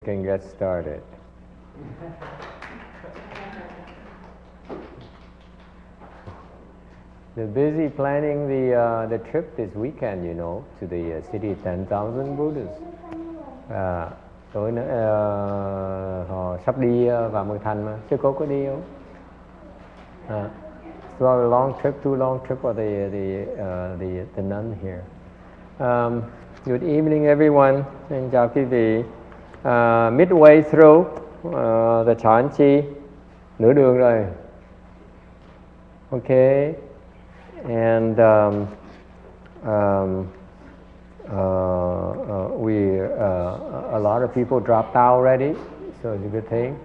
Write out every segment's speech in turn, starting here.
can get started. They're busy planning the trip this weekend, you know, to the city of 10,000 Buddhas. Tối nữa họ sắp đi vào Mường Thành mà, sư cô có đi không? So a long trip, too long trip for the nun here. Good evening, everyone. Xin chào quý vị. Midway through the Chanchi, nửa đường rồi. Okay, and a lot of people dropped out already, so it's a good thing.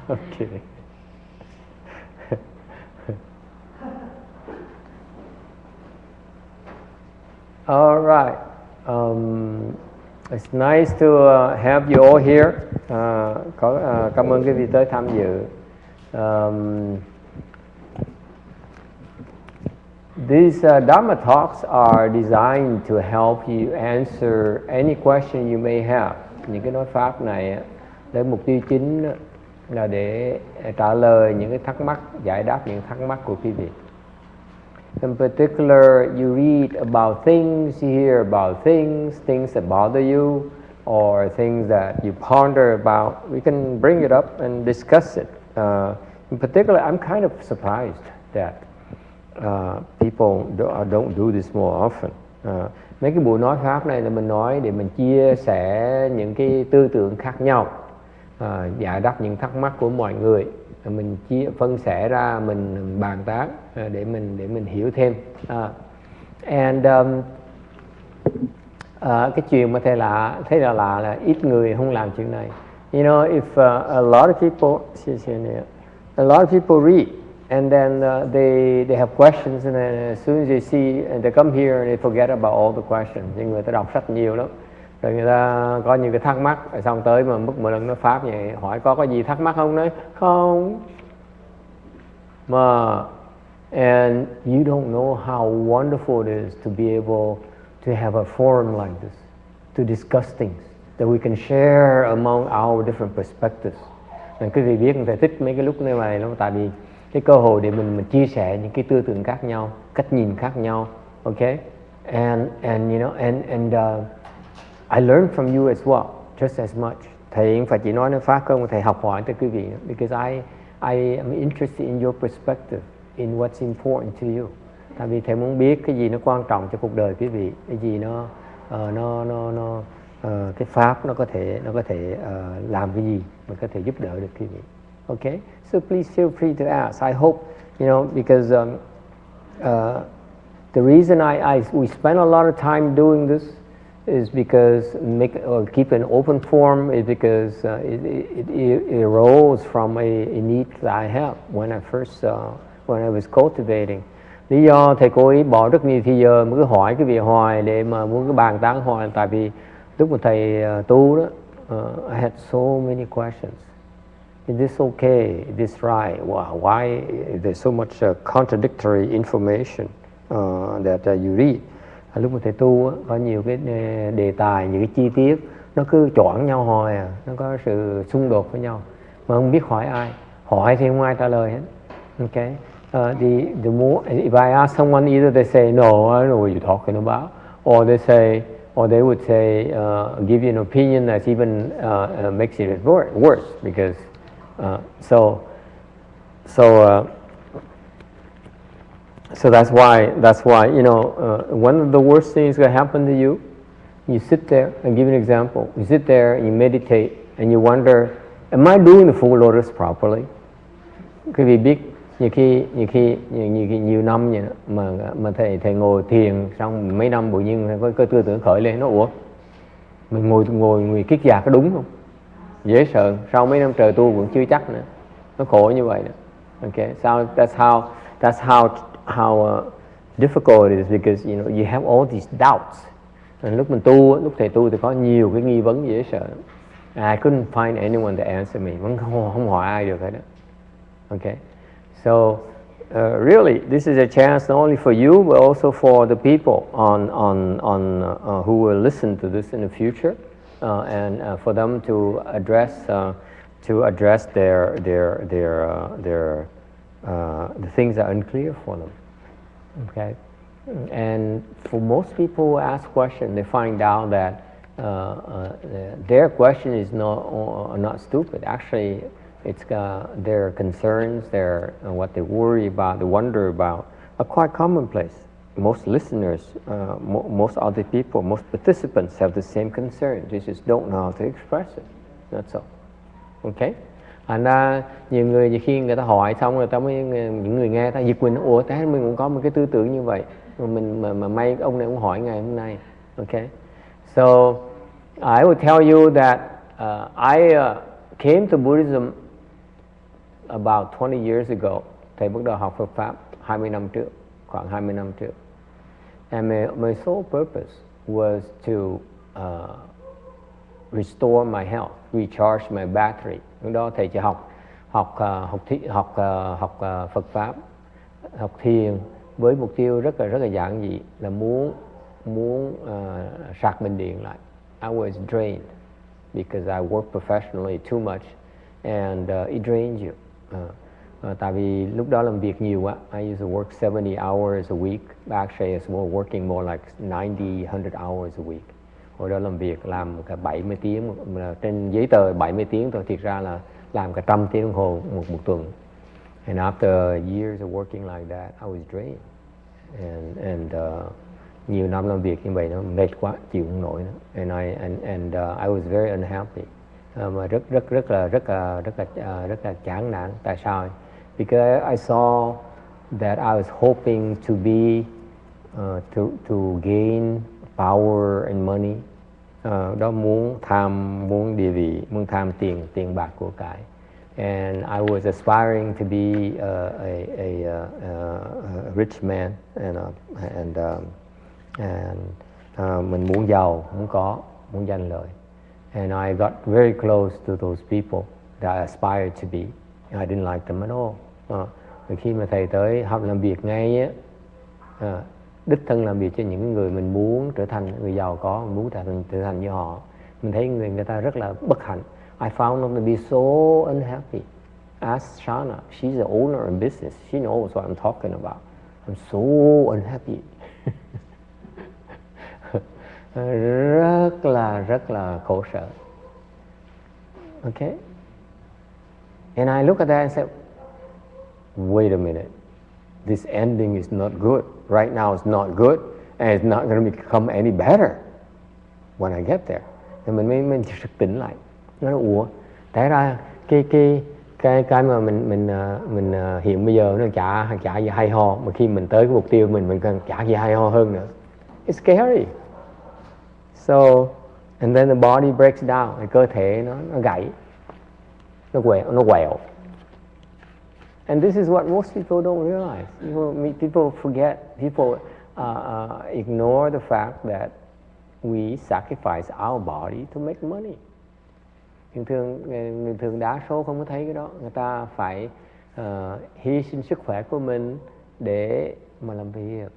Okay. All right. It's nice to have you all here. Cảm ơn quý vị tới tham dự. These Dharma talks are designed to help you answer any question you may have. Những cái nói pháp này để mục tiêu chính là để trả lời những cái thắc mắc, giải đáp những thắc mắc của quý vị. In particular, you read about things, you hear about things that bother you, or things that you ponder about. We can bring it up and discuss it. In particular, I'm kind of surprised that people don't do this more often. Mấy cái buổi nói pháp này là mình nói để mình chia sẻ những cái tư tưởng khác nhau, giải đáp những thắc mắc của mọi người. Mình phân sẻ ra, mình bàn tán để mình hiểu thêm. Cái chuyện mà thấy là ít người không làm chuyện này. You know, if a lot of people read and then they have questions, and then as soon as they see and they come here and they forget about all the questions. Nhưng người ta đọc sách nhiều lắm. Rồi người ta có những cái thắc mắc, rồi xong tới mà một lần nó pháp vậy, hỏi có gì thắc mắc không? Nói không. Mà and you don't know how wonderful it is to be able to have a forum like this, to discuss things that we can share among our different perspectives. Nên quý vị biết người ta thích mấy cái lúc như này lắm, tại vì cái cơ hội để mình chia sẻ những cái tư tưởng khác nhau, cách nhìn khác nhau, okay? And you know, and I learn from you as well, just as much. Thầy không phải chỉ nói pháp không, thầy học hỏi từ quý vị, because I am interested in your perspective, in what's important to you. Tại vì thầy muốn biết cái gì nó quan trọng cho cuộc đời quý vị, cái gì nó cái pháp nó có thể làm cái gì mà có thể giúp đỡ được quý vị. Okay, so please feel free to ask. I hope, you know, because the reason we spend a lot of time doing this is because keep an open forum is because it arose from a need that I have when I was cultivating. Lý do thầy cố ý bỏ rất nhiều thời giờ mới cứ hỏi cái việc hoài để mà muốn cái bàn tán hoài, tại vì lúc mà thầy tu đó, I had so many questions. Is this okay? Is this right? Why there's so much contradictory information that you read? Lúc mà thầy tu có nhiều cái đề tài, những cái chi tiết nó cứ choảng nhau hoài nó có sự xung đột với nhau mà không biết hỏi ai, hỏi thì không ai trả lời hết. Okay, the more if I ask someone, either they say no, I don't know what you're talking about, or they would say give you an opinion that even makes it worse because so that's why you know one of the worst things that happen to you. You sit there and give an example. You sit there and you meditate and you wonder, am I doing the Full Lotus properly? Quý vị biết nhiều năm vậy đó, mà thầy ngồi thiền xong mấy năm tự nhiên có tư tưởng khởi lên, nó ủa mình ngồi kiết già có đúng không? Dễ sợ, sau mấy năm trời tu vẫn chưa chắc nữa, nó khổ như vậy đó. Okay, so that's how difficult it is, because you know you have all these doubts. Lúc mình tu, lúc thầy tu thì có nhiều cái nghi vấn dễ sợ. I couldn't find anyone to answer me. Không hỏi ai được hết đó. Okay, so really, this is a chance not only for you but also for the people who will listen to this in the future, and for them to address the things that are unclear for them. Okay, and for most people who ask questions, they find out that their question is not stupid. Actually, it's their concerns, what they worry about, they wonder about, are quite commonplace. Most listeners, most other people, most participants have the same concern. They just don't know how to express it. That's all. Okay. Thành ra nhiều người khi người ta hỏi xong rồi những người nghe ta giật mình, ủa tại mình cũng có một cái tư tưởng như vậy, mà may ông này cũng hỏi ngày hôm nay. Okay. So I will tell you that I came to Buddhism about 20 years ago. Thầy bắt đầu học Phật pháp 20 năm trước, khoảng 20 năm trước. And my sole purpose was to restore my health, recharge my battery. Lúc đó thầy chỉ học Phật pháp, học thiền với mục tiêu rất là giản dị, là muốn sạc bình điện lại. I was drained because I work professionally too much and it drains you. Tại vì lúc đó làm việc nhiều quá. I used to work 70 hours a week. Actually, I was working more like 90, 100 hours a week. Hồi đó làm việc làm cả 70 tiếng, trên giấy tờ 70 tiếng thôi, thiệt ra là làm cả 100 tiếng đồng hồ một tuần. And after years of working like that, I was drained. And nhiều năm làm việc như vậy nó mệt quá, chịu không nổi nữa. And I was very unhappy. Mà rất là chán nản. Tại sao? Because I saw that I was hoping to be to gain power and money. Đó muốn địa vị, muốn tham tiền bạc của cải. And I was aspiring to be a rich man, and mình muốn giàu, muốn có, muốn danh lợi. And I got very close to those people that I aspired to be. I didn't like them at all. Khi mà thầy tới học làm việc ngay á, đích thân làm việc cho những người mình muốn trở thành người giàu có, mình muốn trở thành như họ, mình thấy người ta rất là bất hạnh. I found them to be so unhappy. Ask Shana, she's the owner in business. She knows what I'm talking about. I'm so unhappy. rất là khổ sở. Okay? And I look at that and say, wait a minute. This ending is not good. Right now it's not good, and it's not going to become any better when I get there. Thì mình sực tỉnh lại. Nói ủa, tại ra cái mà mình hiện bây giờ nó chả gì hay ho, mà khi mình tới cái mục tiêu mình cần chả gì hay ho hơn nữa. It's scary. So, and then the body breaks down, cái cơ thể nó gãy, nó quẹo. And this is what most people don't realize. People forget, people ignore the fact that we sacrifice our body to make money. Người thường đa số không có thấy cái đó. Người ta phải hy sinh sức khỏe của mình để mà làm việc.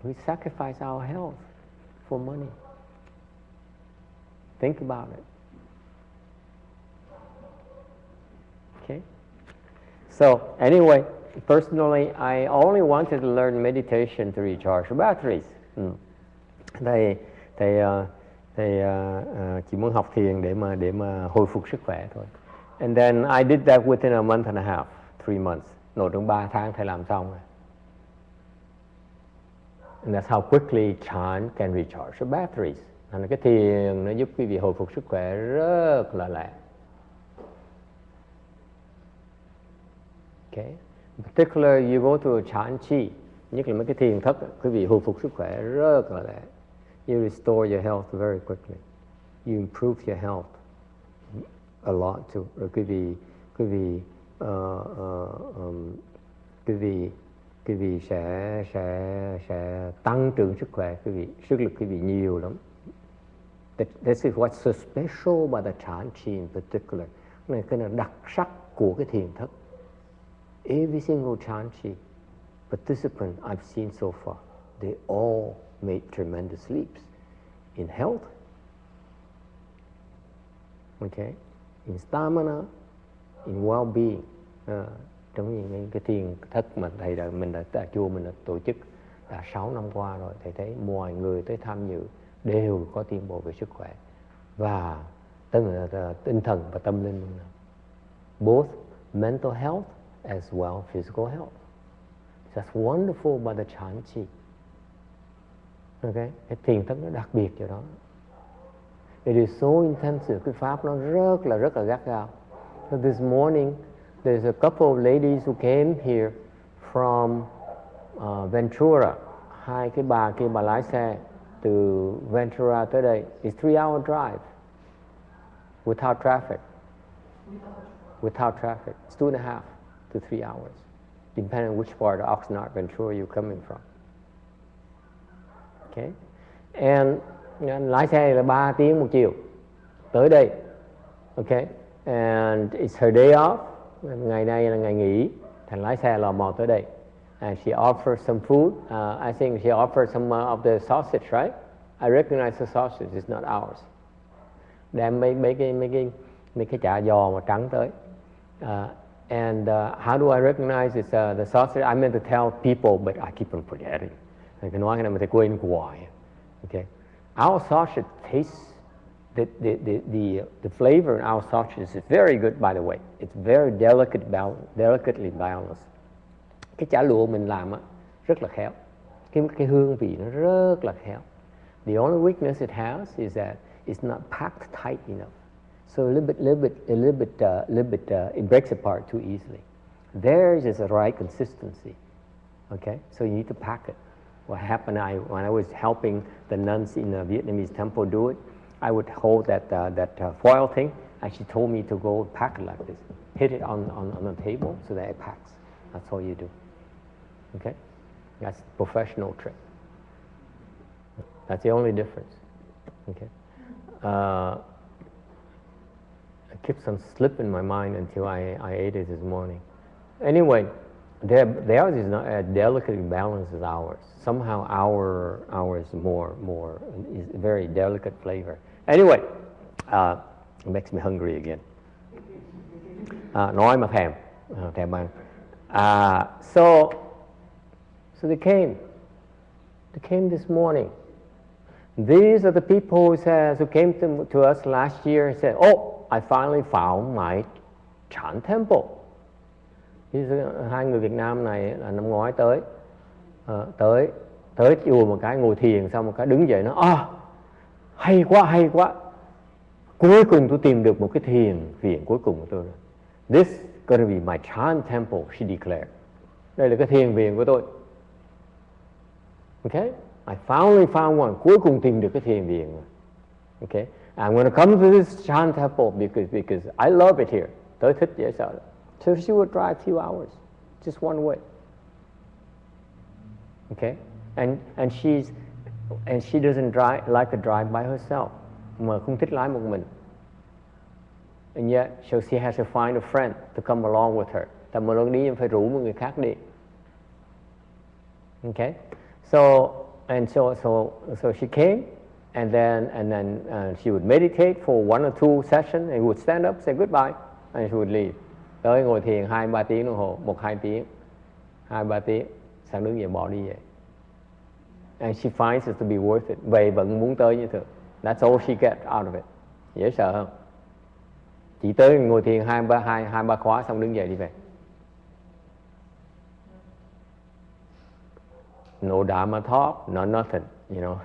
We sacrifice our health for money. Think about it. Okay. So anyway, personally, I only wanted to learn meditation to recharge the batteries. Thầy chỉ muốn học thiền để mà hồi phục sức khỏe thôi. And then I did that within a month and a half, 3 months. Nội trong 3 tháng thầy làm xong rồi. And that's how quickly chant can recharge the batteries. Thành cái thiền nó giúp quý vị hồi phục sức khỏe rất là lẹ. Okay. In particular, you go to a chan chi, nhất là mấy cái thiền thất, quý vị hồi phục sức khỏe rất là lẹ. You restore your health very quickly. You improve your health a lot too. Rồi quý vị sẽ tăng trưởng sức khỏe, sức lực quý vị nhiều lắm. This is what's so special about the chan chi in particular. Này cái là đặc sắc của cái thiền thất. Every single chan chi participant I've seen so far, they all made tremendous leaps. in health, okay, in stamina, in well-being. Trong những cái thiền thất mà mình đã tại chùa mình đã tổ chức đã 6 năm qua rồi, thầy thấy mọi người tới tham dự đều có tiến bộ về sức khỏe và tinh thần và tâm linh, both mental health as well physical health. That's wonderful about the Chan Chi. Okay, cái thiền thất nó đặc biệt cho đó. It is so intensive. Cái pháp nó rất là gắt gao. So this morning, there's a couple of ladies who came here from Ventura. Hai cái bà kia bà lái xe từ Ventura tới đây. It's 3-hour drive without traffic. Without traffic, it's 2.5 to 3 hours, depending on which part of Oxnard, Ventura you're coming from. Okay, and lái xe là 3 tiếng một chiều tới đây. Okay, and it's her day off. Ngày nay là ngày nghỉ, thành lái xe lò mò tới đây. And she offered some food. I think she offered some of the sausage, right? I recognize the sausage. It's not ours. Đem mấy cái chả giò mà trắng tới. And how do I recognize it's the sausage? I meant to tell people, but I keep on forgetting. Cái nói cái này mà thầy quên hoài. Okay, our sausage tastes. The flavor in our sausages is very good, by the way. It's very delicately balanced. Cái chả lụa mình làm á rất là khéo. Cái hương vị nó rất là khéo. The only weakness it has is that it's not packed tight enough. So a little bit, it breaks apart too easily. Theirs is the right consistency. Okay, so you need to pack it. What happened when I was helping the nuns in a Vietnamese temple do it, I would hold that foil thing, and she told me to go pack it like this. Hit it on the table so that it packs. That's all you do. Okay? That's professional trick. That's the only difference. Okay? It keeps on slipping my mind until I ate it this morning. Anyway, theirs is not as delicately balanced as ours. Somehow ours is more is very delicate flavor. Anyway, it makes me hungry again. Nói mà thèm ăn. So they came this morning. These are the people who came to us last year and said, "Oh, I finally found my Chan temple." Hai người Việt Nam này là năm ngoái tới chùa một cái ngồi thiền, xong một cái đứng dậy nó hay quá, cuối cùng tôi tìm được một cái thiền viện cuối cùng của tôi rồi. This is gonna be my Chan temple, she declared. Đây là cái thiền viện của tôi. Okay, I finally found one. Cuối cùng tìm được cái thiền viện. Okay, I'm gonna come to this Chan temple because I love it here. Tới thích dễ sợ. So she would drive 2 hours, just one way. Okay, and she doesn't like to drive by herself. Mà không thích lái một mình. And yet, so she has to find a friend to come along with her. Tại một lần đi phải rủ một người khác đi. Okay, so she came, and then she would meditate for 1 or 2 sessions, and would stand up, say goodbye, and she would leave. Tới ngồi thiền 2-3 tiếng đồng hồ, 1-2 tiếng, 2-3 tiếng, sang đứng dậy bỏ đi vậy. And she finds it to be worth it. Về vẫn muốn tới như thường. That's all she gets out of it. Dễ sợ không? Chỉ tới ngồi thiền 2-3 khóa xong đứng dậy đi về. No Dharma talk, no nothing, you know.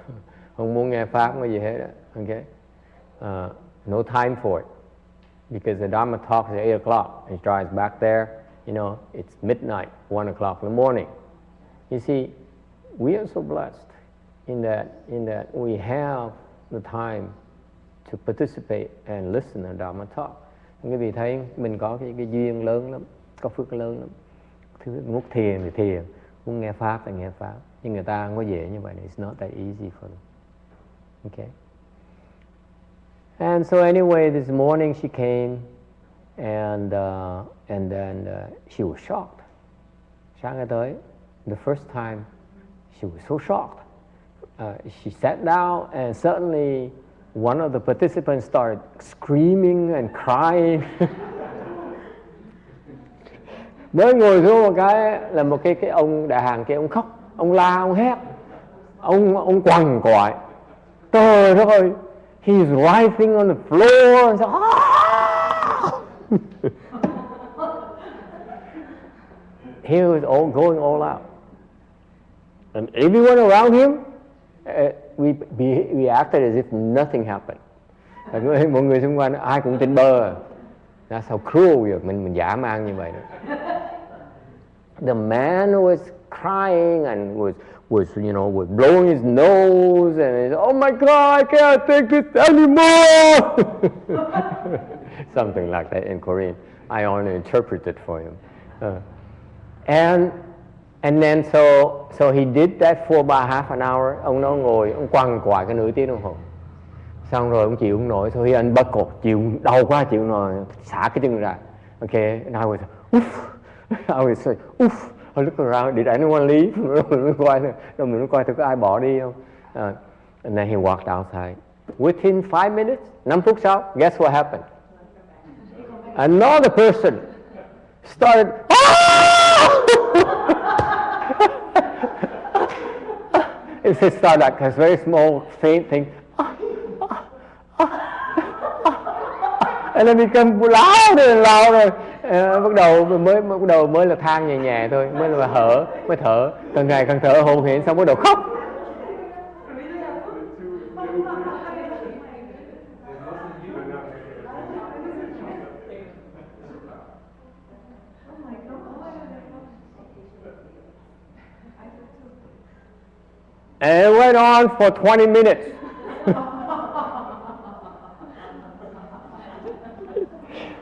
Không muốn nghe pháp, không có gì hết. Okay? No time for it. Because the Dharma talk is at 8 o'clock. He drives back there, you know, it's midnight, 1 o'clock in the morning. You see, we are so blessed in that we have the time to participate and listen to Dharma talk. Quý vị thấy mình có cái duyên lớn lắm, có phước lớn lắm. Muốn thiền thì thiền, muốn nghe pháp thì nghe pháp. Nhưng người ta không có dễ như vậy. It's not that easy for them. Okay. And so anyway, this morning she came, and then she was shocked. Sáng ngày tới, the first time, she was so shocked. she sat down, and suddenly one of the participants started screaming and crying. Mới ngồi xuống một cái là một cái ông đại hàng kia, ông khóc, ông la, ông hét, ông quằn quại. Trời đất ơi, he's writhing on the floor. And so, he was going all out. And everyone around him, we acted as if nothing happened. Mọi người xung quanh ai cũng tin bơ. That's how cruel we are. Mình dã man như vậy đó. The man was crying and was blowing his nose and he's, oh my God, I can't take this anymore. Something like that in Korean. I only interpreted for him. And then so he did that for about half an hour. Ông nó ngồi, ông quằn quại cái nửa tiếng đồng hồ. Xong rồi ông chịu không nổi, so he unbuckled, chịu đau quá chịu không nổi, xả cái chân ra. Okay, and I was, I was say, I look around, did anyone leave? Mình mới coi thử có ai bỏ đi không. And then he walked outside. Within 5 minutes, 5 phút sau, guess what happened? Another person started, it started like a very small, faint thing. And then become louder. Bắt đầu mới là than nhẹ nhẹ thôi, mới thở, càng ngày càng thở hổn hển, xong bắt đầu khóc. And it went on for 20 minutes.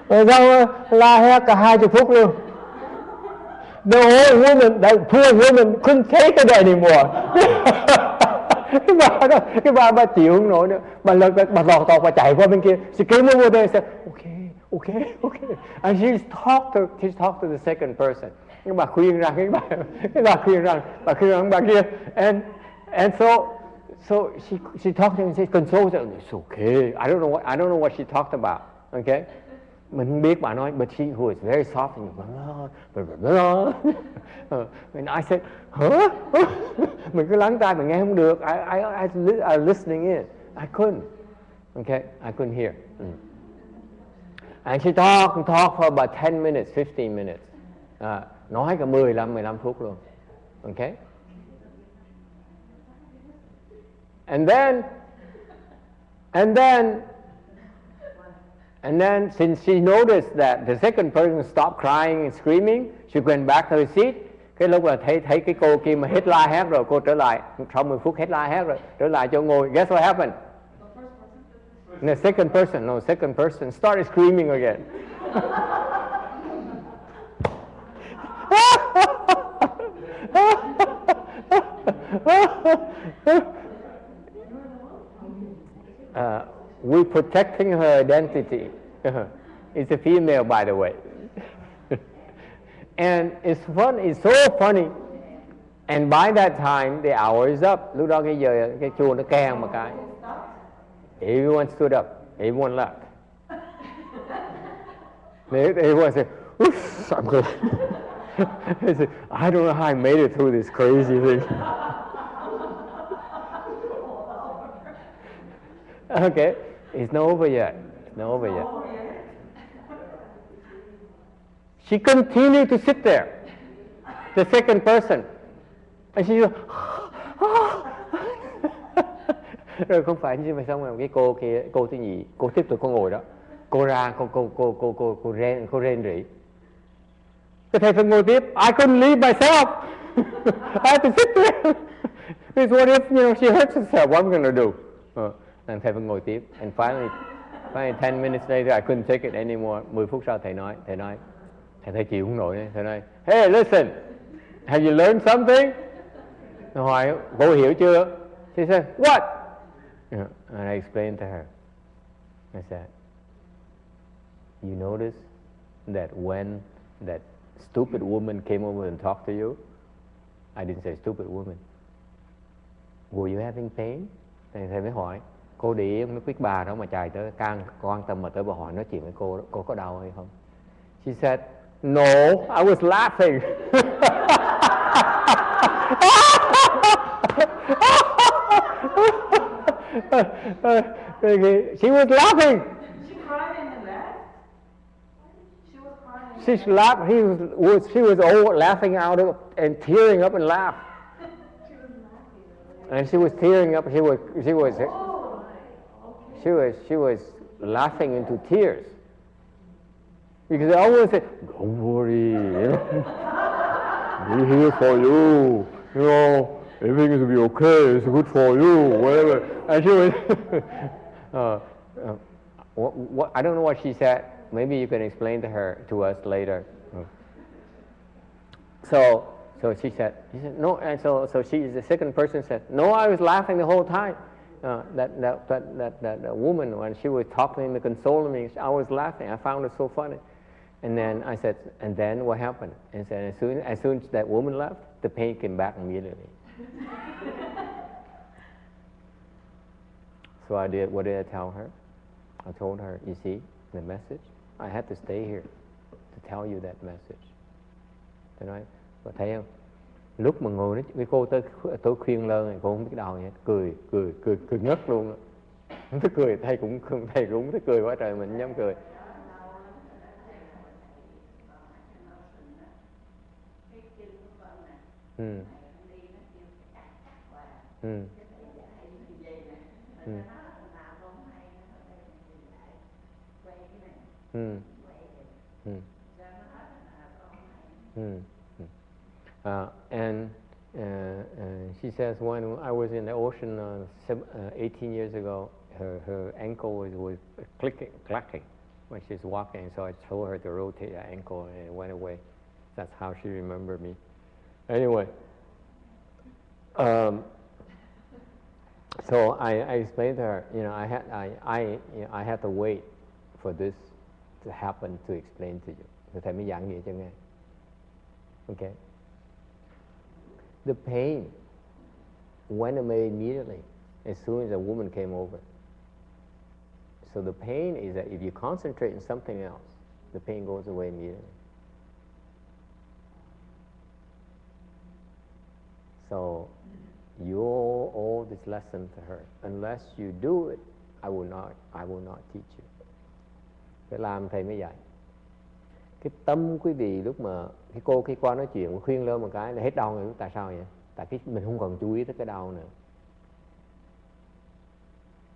Rồi xong la hét cả 20 phút luôn. The old woman, that poor woman couldn't take it anymore. Cái bà chịu không nổi nữa. Bà lọt tọt và chạy qua bên kia. She came over there and said, okay. And she talked to the second person. Nhưng bà khuyên rằng bà khuyên rằng bà kia. And so she talked to him and said, console him. It's okay. I don't know what she talked about. Okay. Mình không biết bà nói, but she who is very soft and I said, huh? Mình cứ lắng tai, mình nghe không được. I listening in. I couldn't. Okay, I couldn't hear. And she talked for about 10 minutes, 15 minutes. Nói cả 15 phút luôn. Okay. And then, since she noticed that the second person stopped crying and screaming, she went back to her seat. Cái lúc là thấy cái cô kia mà hết la hét rồi, cô trở lại, sau 10 phút hết la hét rồi, trở lại chỗ ngồi. Guess what happened? The second person started screaming again. We're protecting her identity. It's a female, by the way. And it's so funny. And by that time, the hour is up. Lúc đó cái giờ cái chuông nó keng một cái. Everyone stood up. Everyone left. Everyone said, oof, I'm good. I don't know how I made it through this crazy thing. Okay, it's not over yet. She continued to sit there, the second person. And she rồi không phải như vậy, xong rồi cái cô kia, cô thứ nhì, cô tiếp tục cô ngồi đó. Cô ra, cô rên rỉ. Cái thầy phải ngồi tiếp. I couldn't leave myself. I had to sit there. Because what if, she hurts herself, what am I going to do? And thầy phải ngồi tiếp. And finally 10 minutes later, I couldn't take it anymore. 10 phút sau thầy nói, thầy chịu không nổi. Thầy nói, hey, listen, have you learned something? Tôi hỏi, cô hiểu chưa? She said, what? And I explained to her. I said, you notice that when that stupid woman came over and talked to you, I didn't say stupid woman. Were you having pain? Thầy mới hỏi. Cô để ý mấy quý bà đó mà chạy tới quan tâm mà tới bà hỏi nói chuyện với cô có đau hay không? She said, no, I was laughing. She was laughing. She cried in the lab? She was crying. She laughed. She was all laughing out of, and tearing up and laughed. She was laughing. And she was tearing up. She was Oh, she was laughing into tears. Because they always say, don't worry, we're here for you, everything is going to be okay, it's good for you, whatever. And she was, I don't know what she said, maybe you can explain to us later. So she said, no, and so the second person said, no, I was laughing the whole time. That woman, when she was talking to consoling me, I was laughing, I found it so funny. And then I said, and then what happened? And said, as soon as that woman left, the pain came back immediately. So I did, what did I tell her? I told her, you see, the message, I had to stay here to tell you that message. Tôi nói, và thấy không? Lúc mà ngồi nói với cô tôi khuyên lơn này, cô không biết đâu vậy, cười ngất luôn. Tôi cười, thầy cũng thấy cười quá trời, mình dám cười. And she says when I was in the ocean 18 years ago, her ankle was clacking when she's walking, so I told her to rotate her ankle and it went away. That's how she remembered me. Anyway, so I explained to her, I had to wait for this to happen to explain to you. Thì thầy mới giảng vậy cho nghe. Okay. The pain went away immediately as soon as a woman came over. So the pain is that if you concentrate on something else, the pain goes away immediately. So you owe this lesson to her. Unless you do it, I will not teach you. Phải làm thầy mới dạy. Cái tâm quý vị lúc mà khi qua nói chuyện khuyên lên một cái là hết đau rồi, tại sao vậy? Tại mình không còn chú ý tới cái đau nữa.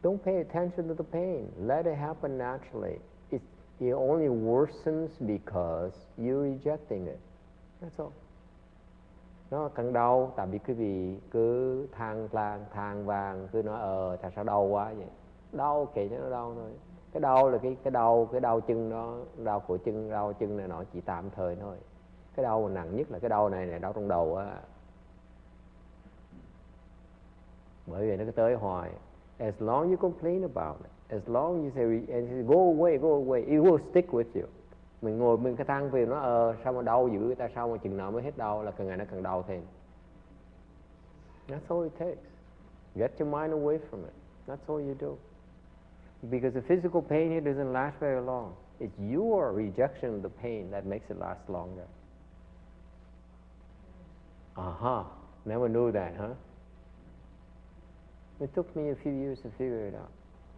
Don't pay attention to the pain. Let it happen naturally. It only worsens because you're rejecting it. That's all. Nó càng đau tại vì quý vị cứ than vang cứ nói tại sao đau quá vậy? Đau kệ nó đau thôi. Cái đau là cái đau chân đó, đau cổ chân, đau chân này nọ chỉ tạm thời thôi. Cái đau mà nặng nhất là cái đau này đau trong đầu á. Bởi vì nó cứ tới hoài. As long as you complain about it, as long as you say go away, it will stick with you. Mình ngồi mình cái than về nó sao mà đau dữ, tại sao mà chừng nào mới hết đau, là càng ngày nó càng đau thêm. That's all it takes. Get your mind away from it. That's all you do. Because the physical pain here doesn't last very long. It's your rejection of the pain that makes it last longer. Never knew that, huh? It took me a few years to figure it out.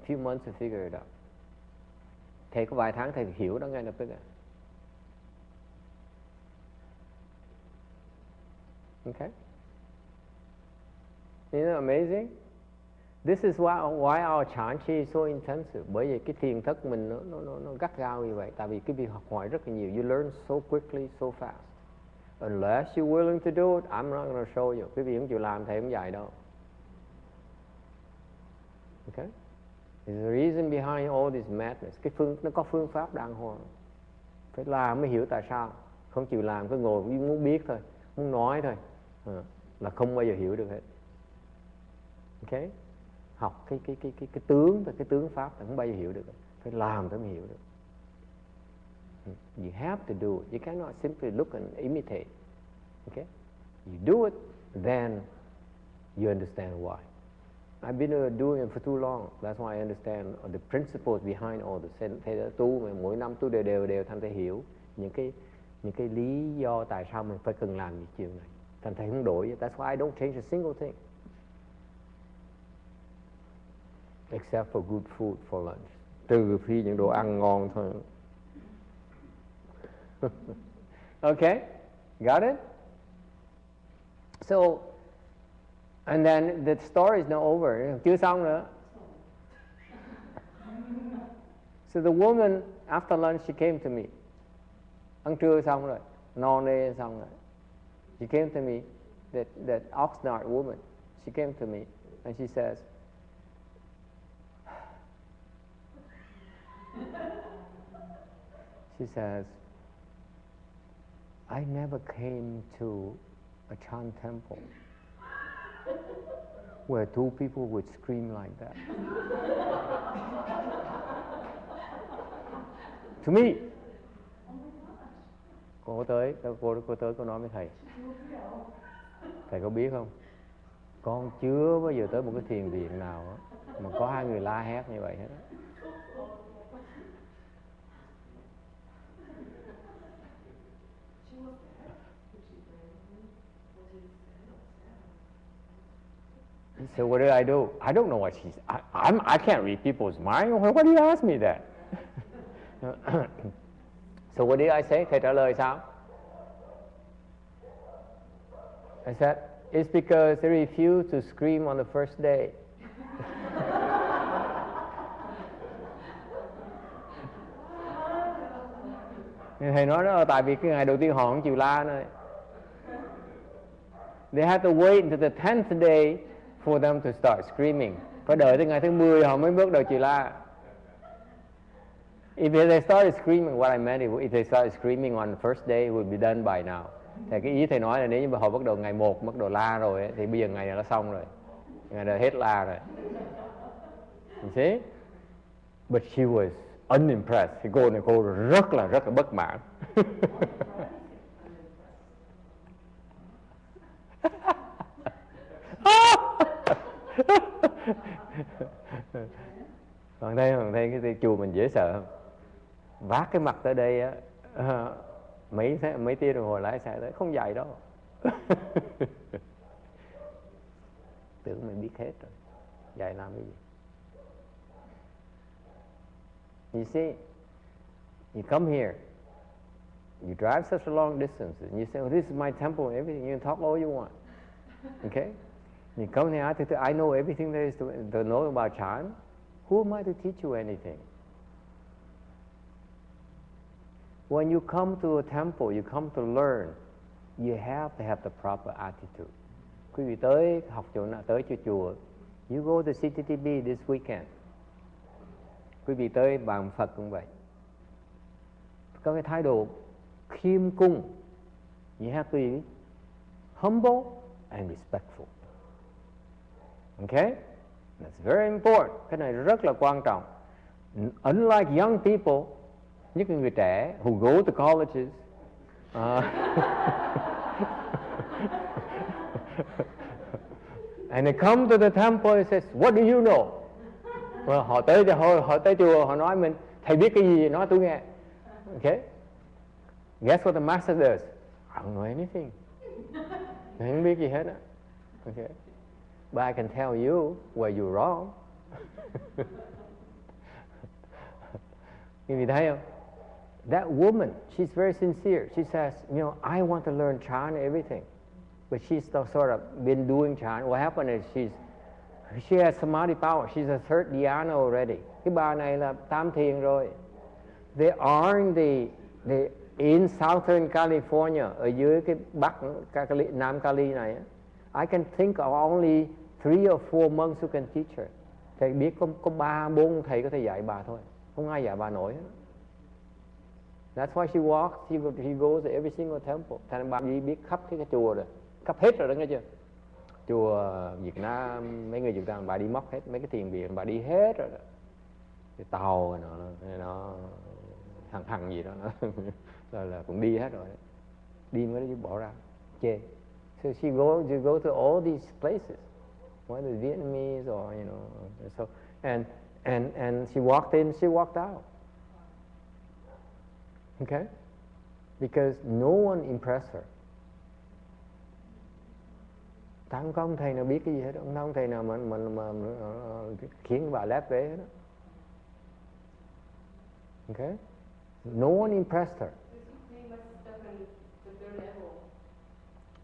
A few months to figure it out. Thầy có vài tháng thầy hiểu đó ngay lập tức. Okay? Isn't that amazing? This is why our chanchi is so intensive. Bởi vì cái thiền thất mình nó gắt gao như vậy. Tại vì cái việc học hỏi rất là nhiều. You learn so quickly, so fast. Unless you're willing to do it, I'm not going to show you. Quý vị không chịu làm thầy không dạy đâu. Okay? There's a reason behind all this madness. Nó có phương pháp đàng hoàng. Phải làm mới hiểu tại sao. Không chịu làm cứ ngồi muốn biết thôi, muốn nói thôi, là không bao giờ hiểu được hết. Okay? Học cái tướng pháp là không bao giờ hiểu được. Phải làm mới hiểu được. You have to do it. You cannot simply look and imitate. Okay? You do it, then you understand why. I've been doing it for too long. That's why I understand the principles behind all this. Thầy đã tu mà mỗi năm tu đều thành thầy hiểu những cái lý do tại sao mình phải cần làm những chuyện này. Thành thầy không đổi. That's why I don't change a single thing. Except for good food for lunch. Trừ phi những đồ ăn ngon thôi. Okay, got it? So, and then the story is not over. Chưa xong nữa. So the woman, after lunch, she came to me. Ăn trưa xong rồi, no nê xong rồi. She came to me, that Oxnard woman. She came to me and she says, I never came to a Chan temple where two people would scream like that. To me. Cô tới, cô nói với thầy. Thầy có biết không? Con chưa bao giờ tới một cái thiền viện nào mà có hai người la hét như vậy hết. So what did I do? I don't know what she's. I can't read people's mind. Why do you ask me that? So what did I say? Thầy trả lời sao? I said, it's because they refused to scream on the first day. Thầy nói đó là tại vì cái ngày đầu tiên họ không chịu la nữa. They had to wait until the 10th day for them to start screaming. Phải đợi tới ngày thứ 10 họ mới bước đầu chịu la. If they started screaming, what I meant is if they started screaming on the first day, it would be done by now. Thì cái ý thầy nói là nếu như mà họ bắt đầu ngày 1 bắt đầu la rồi ấy, thì bây giờ ngày này nó xong rồi. Ngày này hết la rồi. You see? But she was unimpressed. Thì cô này cô rất là bất mãn. Còn thấy cái chùa mình dễ sợ không? Vác cái mặt tới đây á, mấy tiếng đồng hồ lái xe tới không dạy đâu. Tưởng mình biết hết rồi, dạy làm cái gì? You see, you come here, you drive such a long distance, and you say, oh, this is my temple and everything. You can talk all you want, okay? You come here, I know everything there is to know about Chan. Who am I to teach you anything? When you come to a temple, you come to learn, you have to have the proper attitude. Quý vị tới học tới chùa, you go to CTTB this weekend. Quý vị tới bàn Phật cũng vậy. Có cái thái độ khiêm cung. You have to be humble and respectful. Okay? That's very important. Cái này rất là quan trọng. Unlike young people, nhất là người trẻ who go to colleges, and they come to the temple and says, what do you know? Họ tới chùa, họ nói mình, thầy biết cái gì, nói tôi nghe. Okay? Guess what the master does? I don't know anything. Thầy không biết gì hết á. Okay? But I can tell you where you're wrong. Quý vị thấy không? That woman, she's very sincere. She says, you know, I want to learn Chan and everything. But she's sort of been doing Chan. What happened is she has samadhi power. She's a third dhyana already. Cái bà này là tam thiền rồi. They are in Southern California, ở dưới cái Bắc Nam Cali này. I can think of only 3 or 4 monks who can teach her. Thầy biết có 3-4 thầy có thể dạy bà thôi. Không ai dạy bà nổi hết. That's why she walks, she goes to every single temple. Thành bà biết khắp cái chùa rồi. Khắp hết rồi đó nghe chưa? Chùa Việt Nam, mấy người Việt Nam bà đi móc hết. Mấy cái thiền viện bà đi hết rồi đó. Cái tàu nó thằng gì đó là cũng đi hết rồi. Đi mới bỏ ra chê. So she go to all these places. whether Vietnamese or so, and she walked in, she walked out. Okay, because no one impressed her. Không có ông thầy nào biết cái gì hết, không thầy nào mà khiến bà lép vế hết đó. Okay, no one impressed her.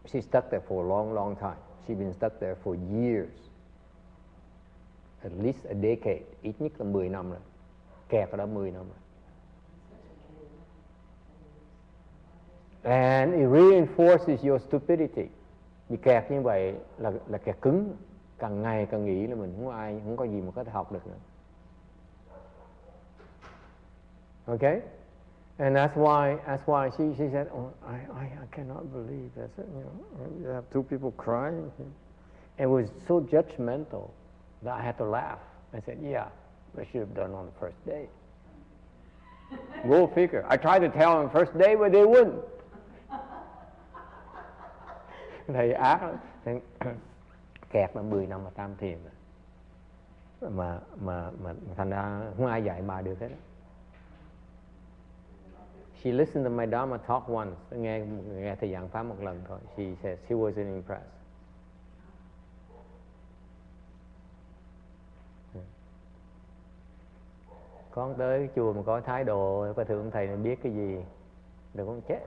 She stuck there for a long, long time. She's been stuck there for years. At least a decade. Ít nhất là 10 năm rồi. Kẹt ở đó 10 năm rồi. And it reinforces your stupidity. Bị kẹt như vậy là kẹt cứng. Càng ngày càng nghĩ là mình không có gì mà có thể học được nữa. Okay? And that's why she said, oh, I cannot believe this. You have two people crying. And it was so judgmental that I had to laugh. I said, yeah, I should have done on the first day. Go figure. I tried to tell them first day, but they wouldn't. Thầy ác lắm. Kẹt là 10 năm mà tam thiền rồi. Mà thành ra không ai dạy bà được hết. She listened to my Dharma talk once. Nghe thầy giảng pháp một lần thôi. She said she wasn't impressed. Con tới cái chùa mà có thái độ, có thưa ông thầy biết cái gì, đừng có chết.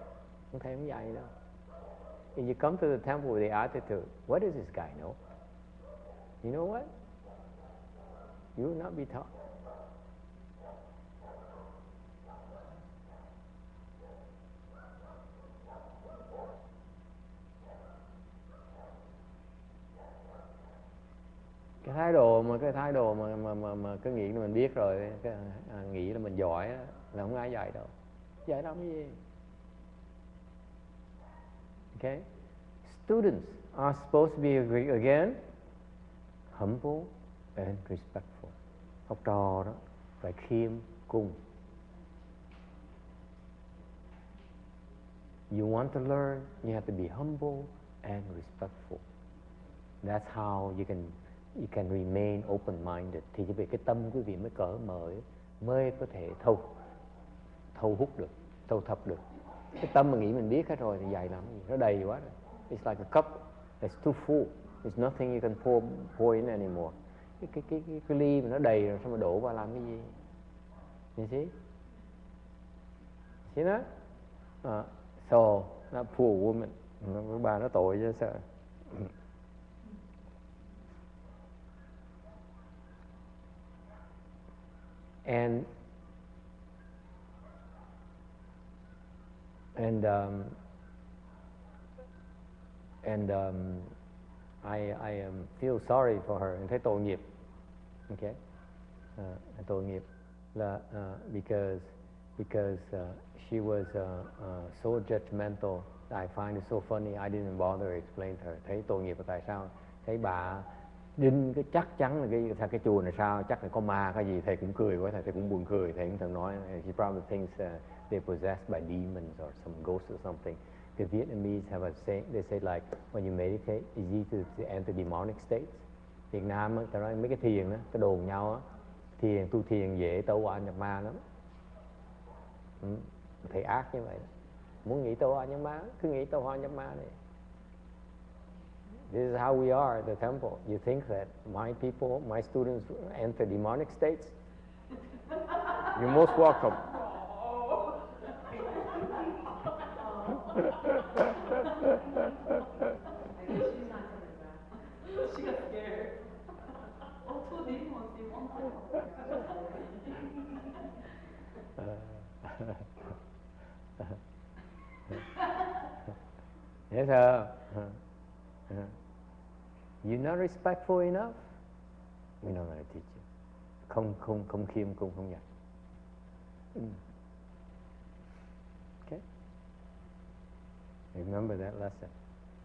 Ông thầy không dạy đâu. If you come to the temple with the attitude, what does this guy know? You know what? You will not be taught. Cái thái độ mà cứ nghĩ là mình biết rồi, nghĩ là mình giỏi là không ai dạy đâu. Dạy đâu cái gì? Okay? Students are supposed to be, again, humble and respectful. Học trò đó phải khiêm cung. You want to learn, you have to be humble and respectful. That's how you can remain open-minded. Thì như vậy cái tâm quý vị mới cởi mở, mới có thể thâu hút được, thâu thập được. Cái tâm mà nghĩ mình biết hết rồi thì dày lắm, nó đầy quá rồi. It's like a cup that's too full. There's nothing you can pour in anymore. Cái ly mà nó đầy rồi sao mà đổ vào làm cái gì? You see? See that? So that poor woman, bà nó tội chứ sao? And I feel sorry for her. Thấy tội nghiệp. Okay, tội nghiệp là because she was so judgmental. I find it so funny. I didn't bother to explain to her. Thấy tội nghiệp là tại sao? Thấy bà đinh cái chắc chắn là cái chùa này sao? Chắc là có ma cái gì? Thầy cũng cười quá, thầy cũng buồn cười. Thầy cũng từng nói, she probably thinks they're possessed by demons or some ghosts or something. The Vietnamese have a saying. They say like when you meditate, it's easy to enter demonic states. Việt Nam á, ta nói mấy cái thiền đó, cái đồn nhau á, tu thiền dễ tẩu hỏa nhập ma lắm. Thầy ác như vậy. Muốn nghĩ tẩu hỏa nhập ma, cứ nghĩ tẩu hỏa nhập ma đi. This is how we are at the temple. You think that my people, my students enter demonic states? You're most welcome. She got scared. Two demons in one Yes, sir. You're not respectful enough. We're not going to teach you. Không khiêm cung, không dạy. Okay. Remember that lesson.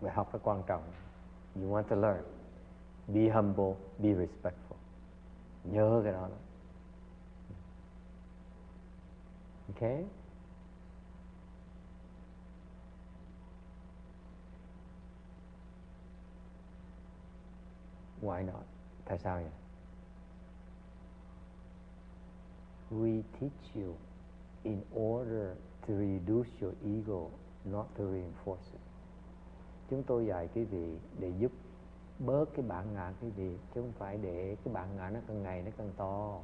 Bài học rất quan trọng. You want to learn. Be humble, be respectful. Nhớ cái đó. Okay? Why not? Tại sao vậy? We teach you in order to reduce your ego, not to reinforce it. Chúng tôi dạy quý vị để giúp bớt cái bản ngã quý vị, chứ không phải để cái bản ngã nó càng ngày nó càng to.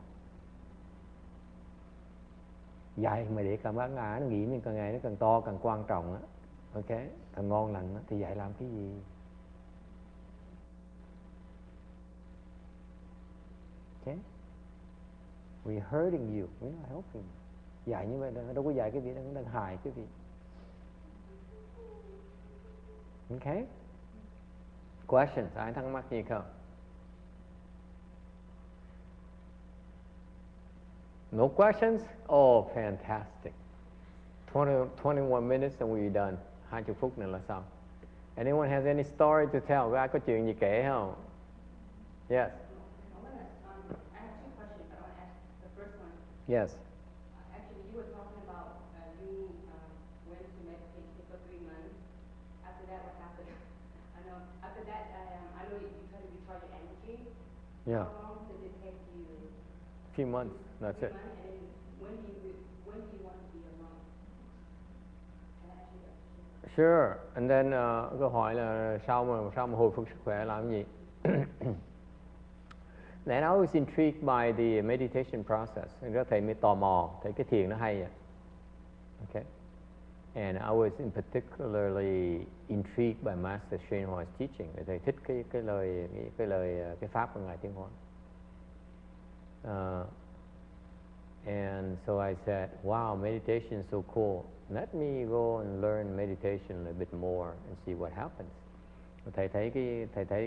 Dạy mà để cả bản ngã nó nghĩ mình càng ngày nó càng to, càng quan trọng á, ok, càng ngon lành á, thì dạy làm cái gì? Okay? We're hurting you, we're not helping. Dạy như vậy đâu có dạy cái vị đang hại cái vị. Okay? Questions? Ai thắc mắc gì không? No questions? Oh, fantastic. 21 minutes and we're done. 20 phút nữa là xong. Anyone has any story to tell? Có ai có chuyện gì kể không? Yes. Yes. Actually, you were talking about you went to meditation for 3 months. After that, what happened? I know. After that, I know you tried to recharge your energy. Yeah. How long did it take you? A few months. That's it. And then when do you want to be a monk? Can I ask you that? Sure. And then câu hỏi là sau mà hồi phục sức khỏe làm gì? Then I was intrigued by the meditation process. Rất thầy mới tò mò, thấy cái thiền nó hay. Okay. And I was in particularly intrigued by Master YongHua's teaching. Thầy thích cái pháp của ngài Tiến Hóa. And so I said, wow, meditation is so cool. Let me go and learn meditation a little bit more and see what happens. Thầy thấy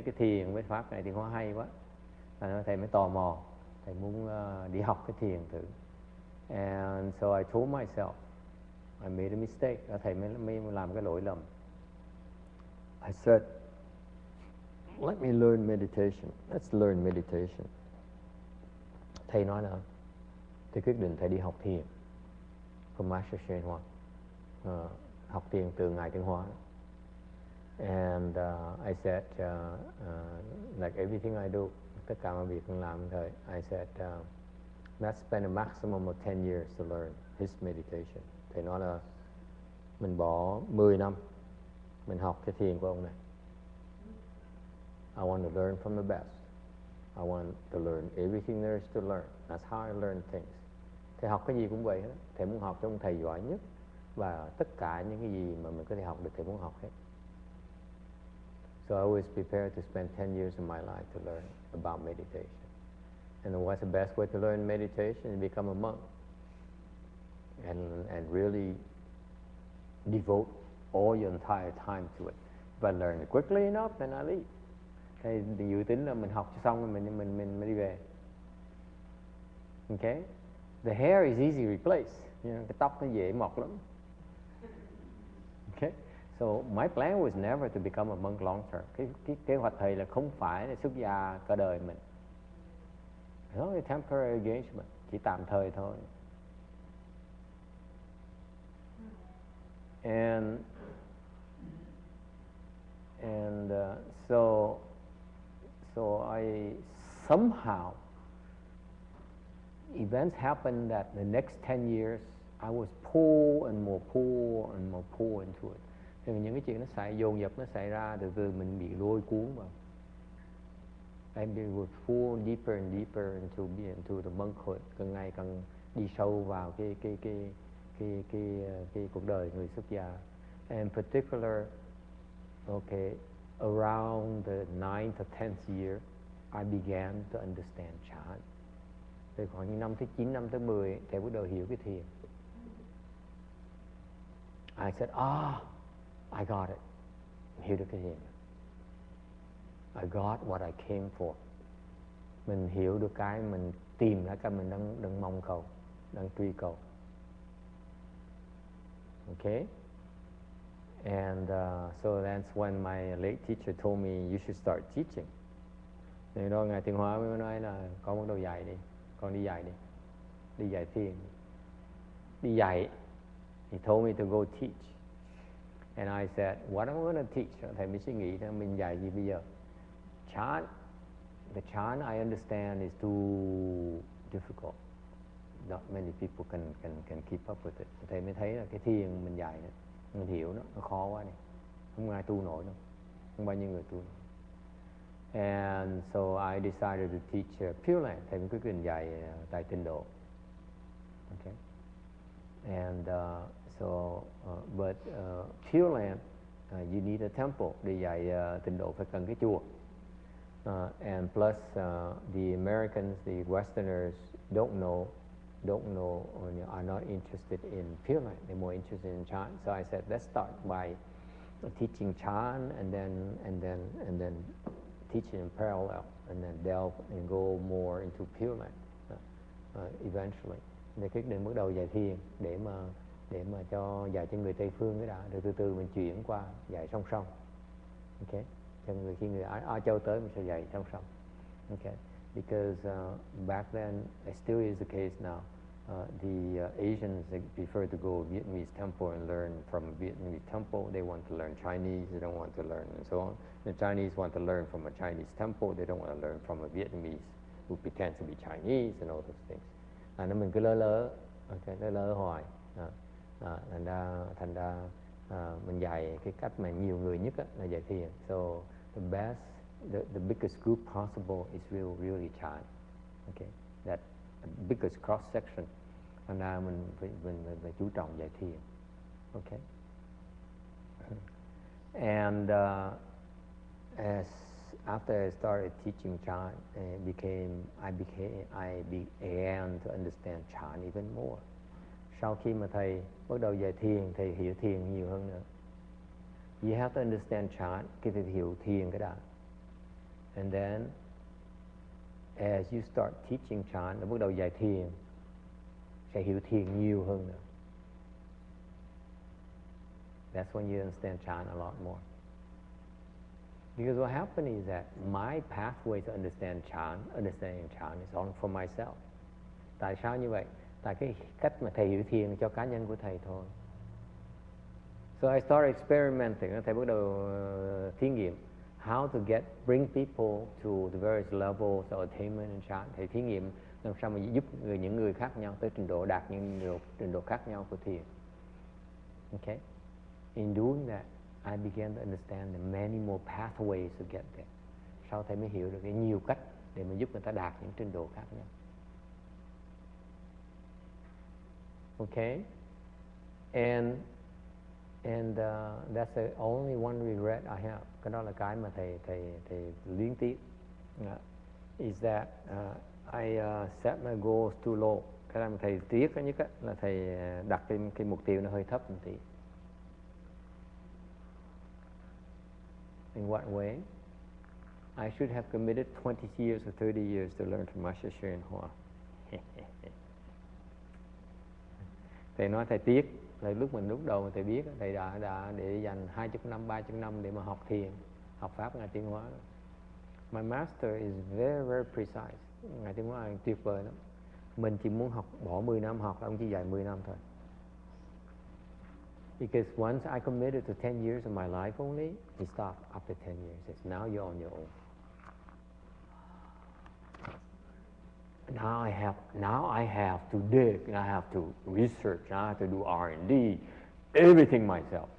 cái thiền với pháp này Tiến Hóa hay quá. Thầy mới tò mò, thầy muốn đi học cái thiền thử. And so I told myself, I made a mistake. Thầy mới làm cái lỗi lầm. I said, let me learn meditation. Let's learn meditation. Thầy nói là thầy quyết định thầy đi học thiền from Master YongHua, học thiền từ ngài Tiến Hóa. And I said, like everything I do, tất cả mọi việc mình làm thầy, I said, let's spend a maximum of 10 years to learn his meditation. Thầy nói là mình bỏ 10 năm mình học cái thiền của ông này. I want to learn from the best. I want to learn everything there is to learn. That's how I learn things. Thầy học cái gì cũng vậy hết. Thầy muốn học cho ông thầy giỏi nhất, và tất cả những cái gì mà mình có thể học được thầy muốn học hết. So I was prepared to spend 10 years of my life to learn about meditation. And what's the best way to learn meditation? Is become a monk. And really devote all your entire time to it. If I learn it quickly enough, then I leave. Thì dự tính là mình học cho xong rồi mình đi về. Okay? The hair is easy to replace. Cái tóc nó dễ mọc lắm. Okay? So my plan was never to become a monk long term. Cái kế hoạch thầy là không phải là xuất gia cả đời mình. It's only temporary engagement, chỉ tạm thời thôi. And so I somehow, events happened that the next 10 years I was pulled and more into it. Thì những cái chuyện nó dồn dập nó xảy ra, từ từ mình bị lôi cuốn vào. And we were pulled deeper and deeper into the monkhood, càng ngày càng đi sâu vào cái cuộc đời người xuất gia. And particular, okay, around the 9th or 10th year, I began to understand chant. Từ khoảng những năm thứ 9, năm thứ 10, thầy bắt đầu hiểu cái thiền. I said, I got it. Hiểu được cái thiền. I got what I came for. Mình hiểu được cái mình tìm ra cái mình đang mong cầu, đang truy cầu. Okay? And so that's when my late teacher told me you should start teaching. Thì đó ngài Thiền Hóa mới nói là con bắt đầu dạy đi, con đi dạy đi, đi dạy thiền, đi dạy. He told me to go teach. And I said, what am I going to teach? Thầy mới suy nghĩ mình dạy gì bây giờ? Chant. the Chan I understand is too difficult. Not many people can keep up with it. Thầy mới thấy là cái thiền mình dạy, mình hiểu nó khó quá này, không ai tu nổi đâu, không bao nhiêu người tu nổi. And so I decided to teach Pure Land. Thầy mới quyết định dạy tại Tịnh Độ. Okay. And but Pure Land, you need a temple. Để dạy Tịnh Độ phải cần cái chùa. And plus the Americans, the Westerners don't know, are not interested in Pure Land. They're more interested in Chan. So I said, let's start by teaching Chan, and then teaching in parallel, and then delve and go more into Pure Land eventually. Để quyết định bắt đầu dạy thiền để mà cho dạy cho người Tây phương cái đã, rồi từ từ mình chuyển qua dạy song song. Okay. Cho khi người Á Châu tới mình sẽ dạy song song. Okay. Because back then, it still is the case now. The Asians, they prefer to go to Vietnamese temple and learn from a Vietnamese temple. They want to learn Chinese, they don't want to learn, and so on. The Chinese want to learn from a Chinese temple, they don't want to learn from a Vietnamese who pretends to be Chinese and all those things. Nó mình cứ lỡ hoài. Thành ra mình dạy cái cách mà nhiều người nhất là dạy thiền. So the biggest group possible is really Chan. Okay, that biggest cross section. Thành ra mình phải chú trọng dạy thiền. Okay. And after I started teaching Chan, I began to understand Chan even more. Sau khi mà thầy bắt đầu dạy thiền, thầy hiểu thiền nhiều hơn nữa. You have to understand Chan, khi thầy hiểu thiền cái đã. And then, as you start teaching Chan, bắt đầu dạy thiền, sẽ hiểu thiền nhiều hơn nữa. That's when you understand Chan a lot more. Because what happened is that my pathway to understanding Chan is only for myself. Tại sao như vậy? Tại cái cách mà thầy hiểu thiền cho cá nhân của thầy thôi. So I started experimenting. Thầy bắt đầu thí nghiệm how to bring people to the various levels of attainment in Chan. Thầy thí nghiệm làm sao mà giúp những người khác nhau tới trình độ, đạt những trình độ khác nhau của thiền. Okay? In doing that, I began to understand the many more pathways to get there. Sau thầy mới hiểu được cái nhiều cách để mà giúp người ta đạt những trình độ khác nhau. Okay, and that's the only one regret I have. Cái đó là cái mà thầy luyến tiếc. Is that I set my goals too low. Cái mà thầy tiếc nhất là thầy đặt cái mục tiêu nó hơi thấp một tí. In what way? I should have committed 20 years or 30 years to learn from Master YongHua. Thầy nói thầy tiếc, là lúc đầu thầy biết thầy đã để dành 20 năm, 30 năm để mà học thiền, học pháp Ngài Tiến Hóa. My master is very, very precise. Ngài Tiến Hóa tuyệt vời lắm. Mình chỉ muốn bỏ 10 năm học, ông chỉ dạy 10 năm thôi. Because once I committed to 10 years of my life only, he stopped after 10 years. It's now you're on your own. Now I have to dig, I have to research, I have to do R&D, everything myself.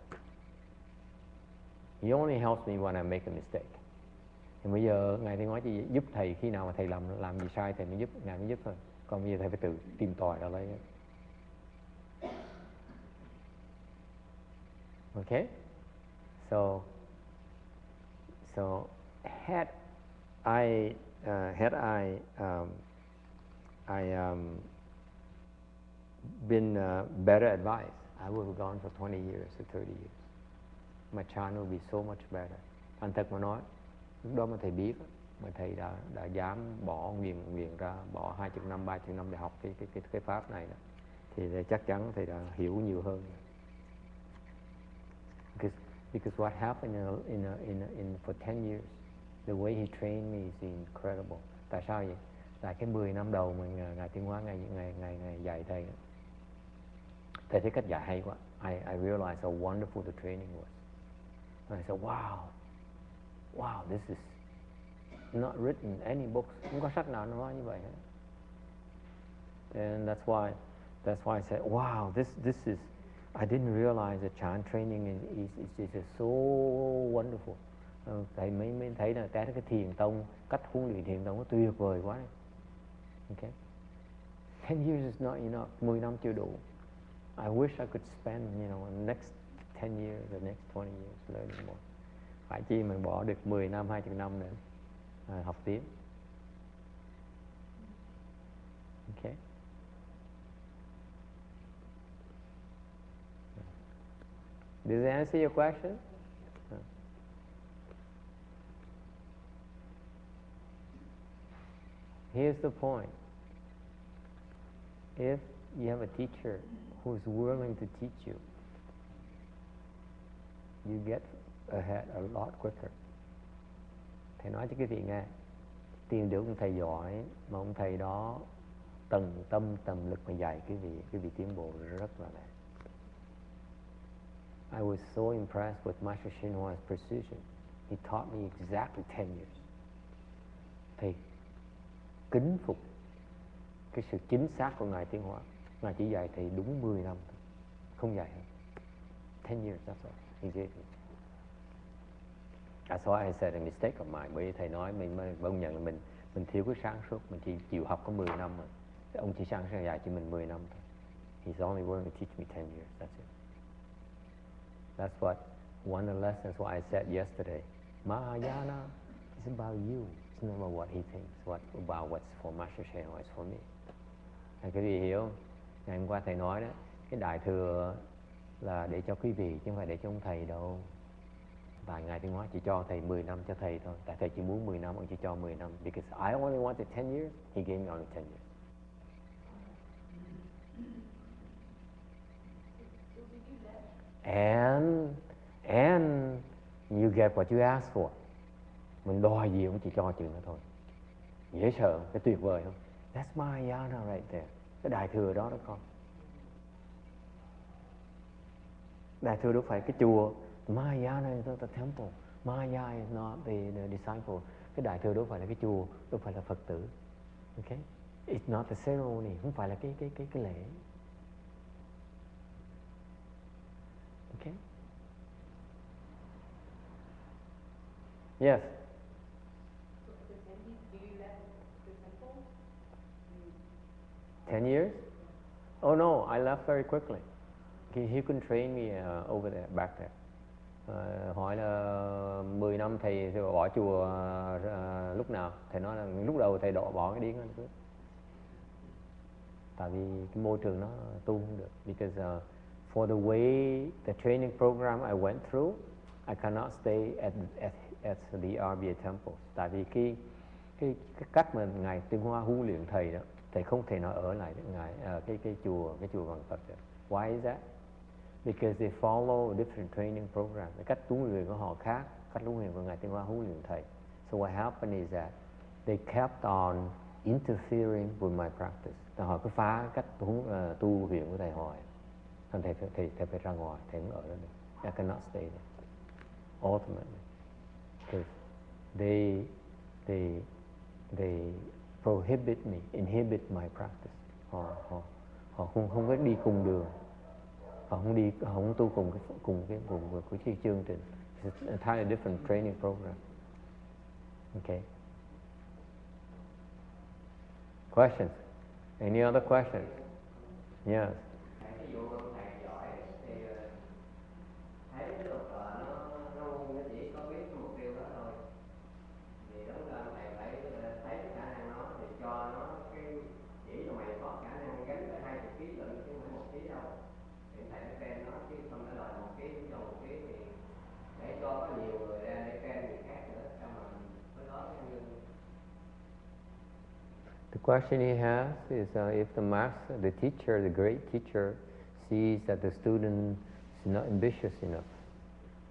He only helps me when I make a mistake. Thì bây giờ Ngài Tiến Hóa chỉ giúp thầy khi nào mà thầy làm gì sai thầy mới giúp, Ngài mới giúp thôi. Còn bây giờ thầy phải tự tìm tòi ra lấy. Okay? So had I been better advice, I would have gone for 20 years or 30 years. My Chan would be so much better. Thành thật mà nói, lúc đó mà thầy biết, mà thầy đã dám bỏ nguyện ra, bỏ 20 năm, 30 năm để học cái pháp này đó, thì chắc chắn thầy đã hiểu nhiều hơn. Because what happened for 10 years, the way he trained me is incredible. Tại sao vậy? Tại cái 10 năm đầu mà Ngài Tiến Hóa Ngài dạy thầy thấy cách dạy hay quá. I realized how wonderful the training was. And I said, wow, this is not written any books, không có sách nào nói như vậy hết. And that's why I said, wow, this is, I didn't realize that Chan training is just so wonderful. Thầy mới thấy là cái thiền tông, cách huấn luyện thiền tông nó tuyệt vời quá. Okay. 10 years is not enough. 10 năm chưa đủ. I wish I could spend, the next 10 years, the next 20 years learning more. Phải chi mình bỏ được 10 năm, 20 năm nữa học tiếp. Okay. Does it answer your question? Here's the point. If you have a teacher who's willing to teach you, you get ahead a lot quicker. Thầy nói cho quý vị nghe, tìm được ông thầy giỏi mà ông thầy đó tận tâm tầm lực mà dạy quý vị tiến bộ rất là lẹ. I was so impressed with Master YongHua's precision. He taught me exactly 10 years. Thầy kính phục cái sự chính xác của Ngài Tiến Hóa. Ngài chỉ dạy thầy đúng 10 năm thôi, không dạy hơn. 10 years, that's all. He gave me. That's why I said a mistake of mine. Bởi vì thầy nói mình mới công nhận là mình thiếu cái sáng suốt, mình chỉ chịu học có 10 năm rồi. Ông chỉ sáng suốt dạy cho mình 10 năm thôi. He's only willing to teach me 10 years, that's it. That's what one of the lessons what I said yesterday. Mahayana is about you. It's not about what he thinks. About what's for Master YongHua is for me. Thầy quý vị hiểu không? Ngày hôm qua thầy nói đó, cái đại thừa là để cho quý vị chứ không phải để cho ông thầy đâu. Và Ngài Tiến Hóa chỉ cho thầy 10 năm cho thầy thôi. Tại thầy chỉ muốn 10 năm, ông chỉ cho 10 năm. Because I only wanted 10 years, he gave me only 10 years. And you get what you ask for. Mình đòi gì ông chỉ cho chừng đó thôi. Dễ sợ, cái tuyệt vời không? That's Mahayana right there. Cái đại thừa đó con. Đại thừa đâu phải cái chùa. Mahayana is not the temple. Maya is not the disciple. Cái đại thừa đâu phải là cái chùa, đâu phải là Phật tử. Okay? It's not the ceremony, không phải là cái lễ. Okay? Yes. So at the 10 years, do you left the temple? 10 years? Oh no, I left very quickly. He couldn't train me over there, back there. Hỏi là 10 năm thầy bỏ chùa lúc nào? Thầy nói là lúc đầu thầy bỏ cái điếng đó. Tại vì cái môi trường nó tu không được. Because for the way the training program I went through, I cannot stay at the RBA temple. Tại vì cái cách mà Ngài Tiến Hóa huấn luyện thầy đó, thầy không thể nào ở lại cái chùa Hoàng Phật được. Why is that? Because they follow a different training program. Cái cách huấn luyện của họ khác, cách huấn luyện của Ngài Tiến Hóa huấn luyện thầy. So what happened is that they kept on interfering with my practice. Họ cứ phá cách tu luyện của thầy hoài. Thành thầy phải ra ngoài, thầy không ở đó được. I cannot stay there. Ultimately, because they prohibit me, inhibit my practice. Họ không có đi cùng đường. Họ không tu cùng cái chương trình. It's an entirely different training program. Okay. Questions? Any other questions? Yes. Ví dụ thầy giỏi thì thấy cái luật nó chỉ có biết cái mục tiêu đó thôi. Thì đúng là thầy phải thấy cái khả năng nó thì cho nó cái chỉ cho mày có khả năng gánh tới 20 kg lận chứ không phải 1 kg đâu. Thì thầy phải train nó chứ không phải là 1 kg cho 1 kg thì để cho có nhiều người ra để train người khác nữa cho mà mới có cái năng. The question he has is if the master, the teacher, the great teacher, sees that the student is not ambitious enough,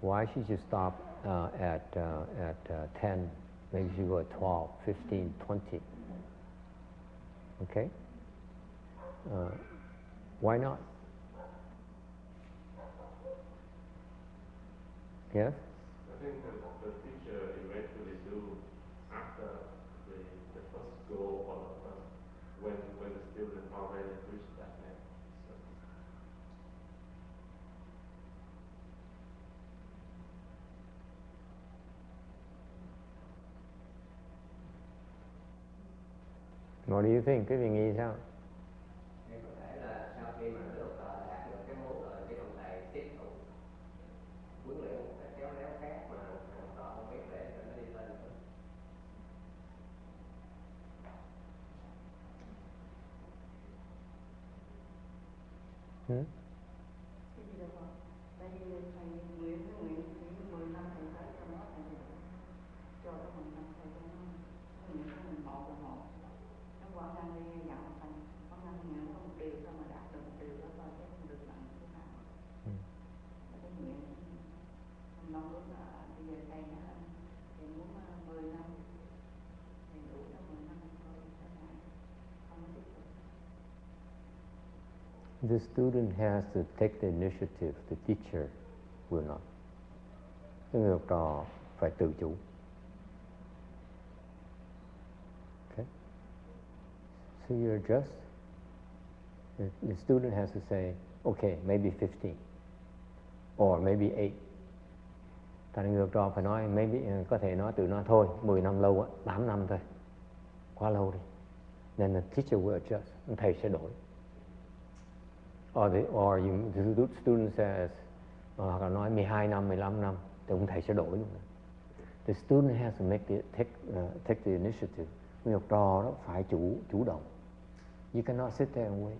why should you stop at 10? Maybe you should go at 12, 15, 20. Okay? Why not? Yes? I think the teacher eventually do after already reached that level. So. What do you think? Cái vị nghĩ sao? Thì có thể là sau khi mà đứa học trò đạt được cái mốt rồi, cái ông thầy tiếp tục huấn luyện một cách khéo léo khác mà học trò không biết để cho nó đi lên nữa. Cái gì đâu không? Tại vì thầy nguyện với nguyện chỉ 10 năm thầy tới cho nó thầy cho cái 10 năm thầy cho nó nguyện của mình một là một. Nó quán năng đi dạo thành quán năng nguyện có một điều thôi mà đạt được một điều đó thôi chứ không được nặng thế nào. Cái nguyện mình mong muốn là bây giờ thầy đã thầy muốn 10 năm thầy đủ cho 10 năm thôi thế này không có tiếp tục. The student has to take the initiative, the teacher will not. Cái người học trò phải tự chủ. Okay? So you adjust. The student has to say, okay, maybe 15, or maybe 8. Thành người học trò phải nói, maybe có thể nói tự nói thôi, 10 năm lâu á, 8 năm thôi, quá lâu đi. Then the teacher will adjust. Thầy sẽ đổi. The student says, hoặc là nói 12 năm, 15 năm, thì ông thầy sẽ đổi luôn. The student has to take the initiative. Người học trò đó phải chủ động. You cannot sit there and wait.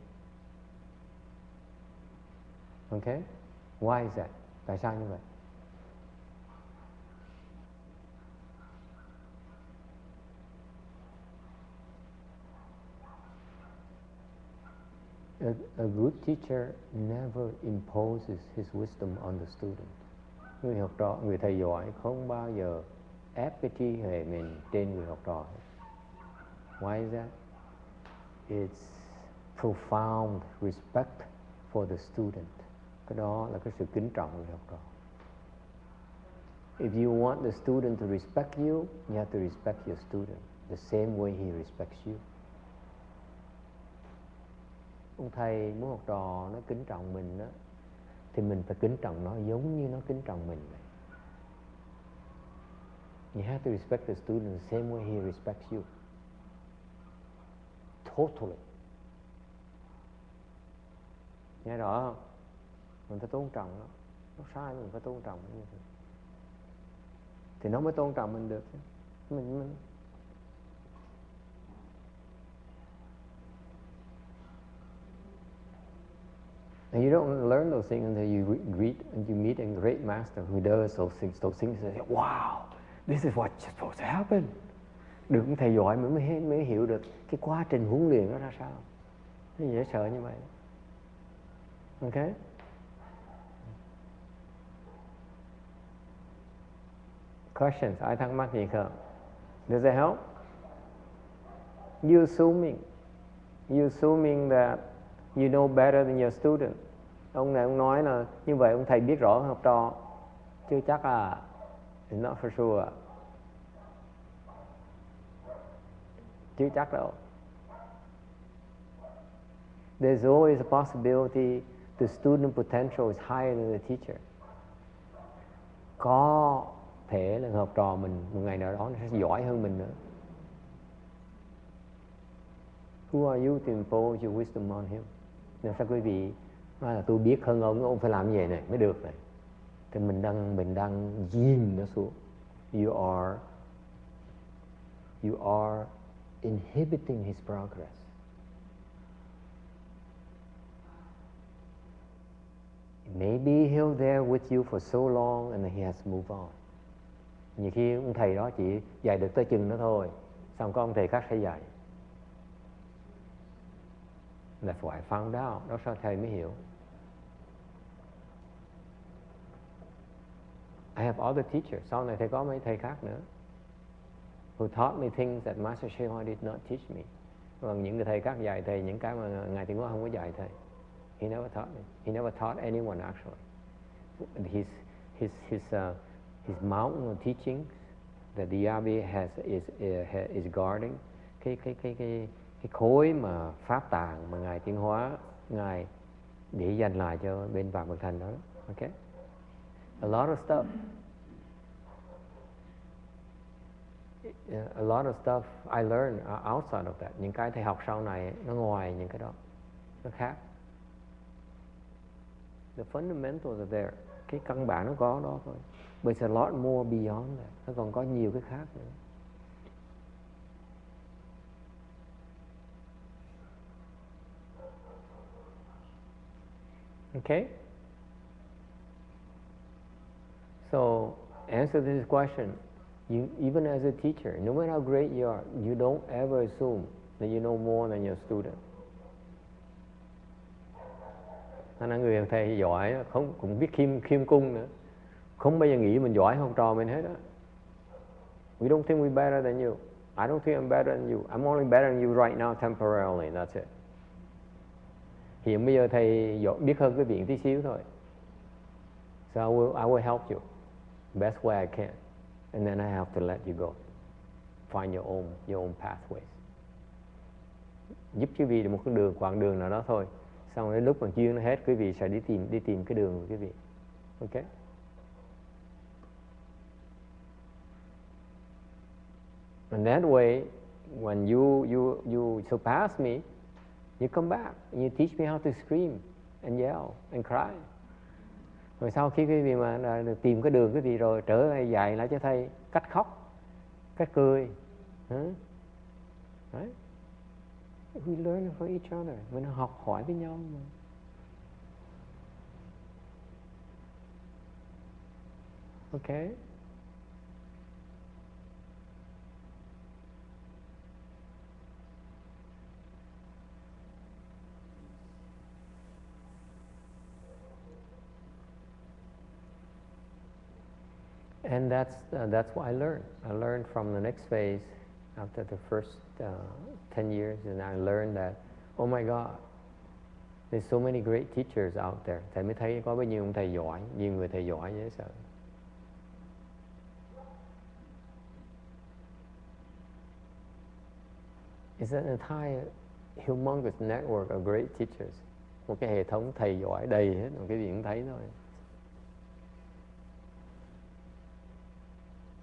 Okay? Why is that? Tại sao như vậy? A good teacher never imposes his wisdom on the student. Người học trò, người thầy giỏi không bao giờ ép cái trí huệ mình trên người học trò. Why is that? It's profound respect for the student. Cái đó là cái sự kính trọng người học trò. If you want the student to respect you, you have to respect your student the same way he respects you. Ông thầy muốn học trò nó kính trọng mình đó, thì mình phải kính trọng nó giống như nó kính trọng mình vậy. You have to respect the student the same way he respects you. Totally. Nghe rõ không? Mình phải tôn trọng nó. Nó sai mình phải tôn trọng nó như thế. Thì nó mới tôn trọng mình được chứ. Mình And you don't learn those things until you meet a great master who does those things. Those things you say, wow, this is what's supposed to happen. Được thầy giỏi mới hiểu được cái quá trình huấn luyện nó ra sao. Nó dễ sợ như vậy. Okay? Questions? Ai thắc mắc gì không? Does it help? You assuming that you know better than your student. Ông này ông nói là như vậy ông thầy biết rõ học trò. Chưa chắc à. It's not for sure. Chưa chắc đâu. There's always a possibility the student potential is higher than the teacher. Có thể là học trò mình một ngày nào đó nó sẽ giỏi hơn mình nữa. Who are you to impose your wisdom on him? Nên sao quý vị nói là tôi biết hơn ông phải làm như vậy này mới được này. Thì mình đang dìm nó xuống. You are inhibiting his progress. Maybe he'll there with you for so long and he has to move on. Nhiều khi ông thầy đó chỉ dạy được tới chừng đó thôi, xong có ông thầy khác sẽ dạy. That's why I found out. Đó sao thầy mới hiểu. I have other teachers. Sau này thầy có mấy thầy khác nữa. Who taught me things that Master YongHua did not teach me. Còn những người thầy khác dạy thầy những cái mà Ngài Tiến Hóa không có dạy thầy. He never taught me. He never taught anyone actually. His mountain of teachings that the Yabe is guarding. Cái cái khối mà pháp tạng mà ngài tiến hóa, ngài để dành lại cho bên Vạn Vật Thành đó. Okay, a lot of stuff. A lot of stuff I learned outside of that. Những cái thầy học sau này nó ngoài những cái đó, nó khác. The fundamentals are there. Cái căn bản nó có đó thôi. But it's a lot more beyond that. Nó còn có nhiều cái khác nữa. Okay? So, answer this question. You, even as a teacher, no matter how great you are, you don't ever assume that you know more than your student. Nên người thầy giỏi không cũng biết khiêm cung nữa, không bao giờ nghĩ mình giỏi hơn trò mình hết á. We don't think we're better than you. I don't think I'm better than you. I'm only better than you right now temporarily. That's it. Hiện bây giờ thầy biết hơn cái viện tí xíu thôi. So I will help you best way I can, and then I have to let you go. Find your own pathways. Giúp quý vị một cái quãng đường nào đó thôi. Xong đến lúc mà duyên nó hết, quý vị sẽ đi tìm cái đường của quý vị. Okay? And that way, when you surpass me, you come back and you teach me how to scream and yell and cry. Rồi sau khi quý vị mà tìm cái đường quý vị rồi trở về dạy lại cho thầy cách khóc, cách cười. Right? We learn from each other. Mình học hỏi với nhau mà. Okay? And that's what I learned. I learned from the next phase after the first 10 years, and I learned that, oh my God, there's so many great teachers out there. Thầy mới thấy có bao nhiêu ông thầy giỏi, nhiều người thầy giỏi dễ sợ. It's an entire humongous network of great teachers. Một cái hệ thống thầy giỏi đầy hết, một cái gì cũng thấy thôi.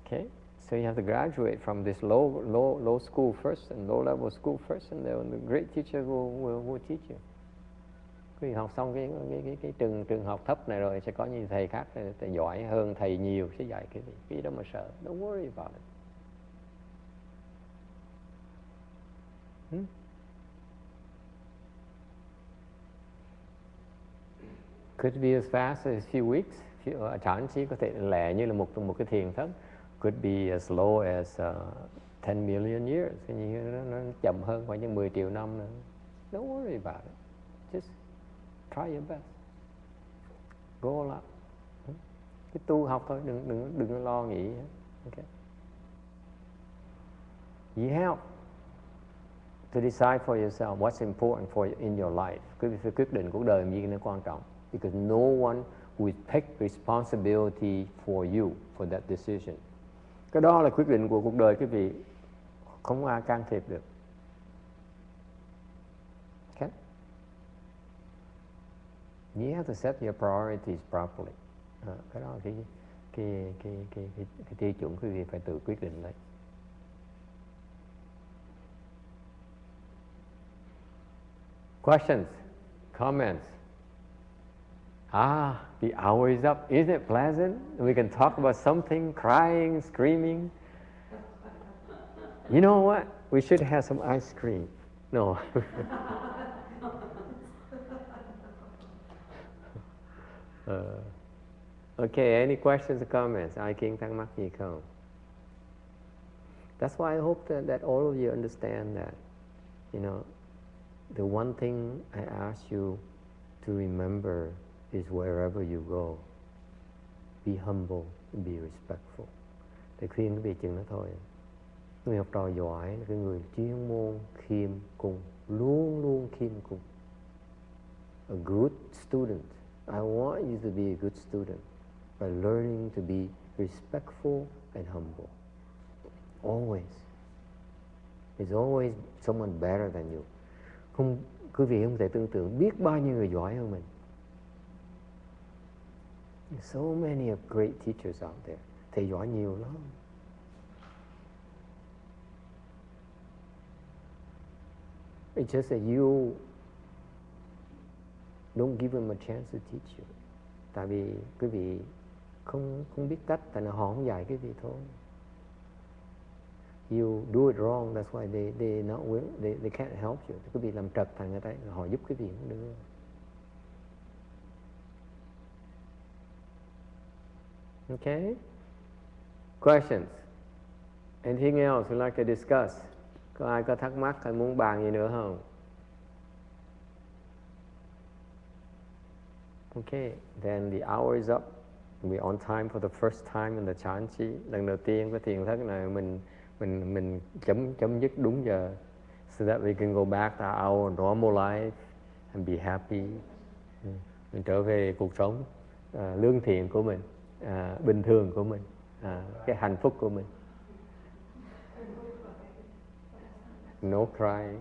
Okay, so you have to graduate from this low school first and low level school first, and then the great teacher will teach you. Khi học xong cái trường học thấp này rồi sẽ có những thầy khác thầy giỏi hơn thầy nhiều sẽ dạy cái đó mà sợ. Don't worry about it. Could be as fast as a few weeks. Chẳng chỉ có thể lẻ như là một cái thiền thất. Could be as slow as 10 million years. Nó chậm hơn khoảng những 10 triệu năm nữa. Don't worry about it. Just try your best. Go all out. Cái tu học thôi, đừng lo nghĩ. Okay. You help to decide for yourself what's important in your life. Cứ phải quyết định cuộc đời gì nó quan trọng. Because no one will take responsibility for you for that decision. Cái đó là quyết định của cuộc đời quý vị, không ai can thiệp được. Okay? You have to set your priorities properly. Cái đó là cái tiêu chuẩn quý vị phải tự quyết định lấy. Questions, comments? The hour is up. Isn't it pleasant? We can talk about something, crying, screaming. You know what? We should have some ice cream. No. Okay, any questions or comments? Ai kiên thắc mắc gì không? That's why I hope that all of you understand that, you know, the one thing I ask you to remember is wherever you go, be humble, be respectful. Để khuyên quý vị chừng đó thôi. Người học trò giỏi là cái người chuyên môn khiêm cung, luôn luôn khiêm cung. A good student, I want you to be a good student by learning to be respectful and humble. Always. There's always someone better than you. Không, quý vị không thể tưởng tượng biết bao nhiêu người giỏi hơn mình. So many of great teachers out there. Thầy giỏi nhiều lắm. It's just that you don't give them a chance to teach you. Tại vì quý vị không biết cách, tại là họ không dạy quý vị thôi. You do it wrong, that's why they not will, they can't help you. Quý vị làm trật thành người ta, họ giúp quý vị không được. Okay? Questions? Anything else you'd like to discuss? Có ai có thắc mắc hay muốn bàn gì nữa không? Okay, then the hour is up. We're on time for the first time in the Chanchi. Lần đầu tiên cái thiền thất này mình chấm dứt đúng giờ, so that we can go back to our normal life and be happy. Mình trở về cuộc sống lương thiện của mình, bình thường của mình, cái hạnh phúc của mình. No crying.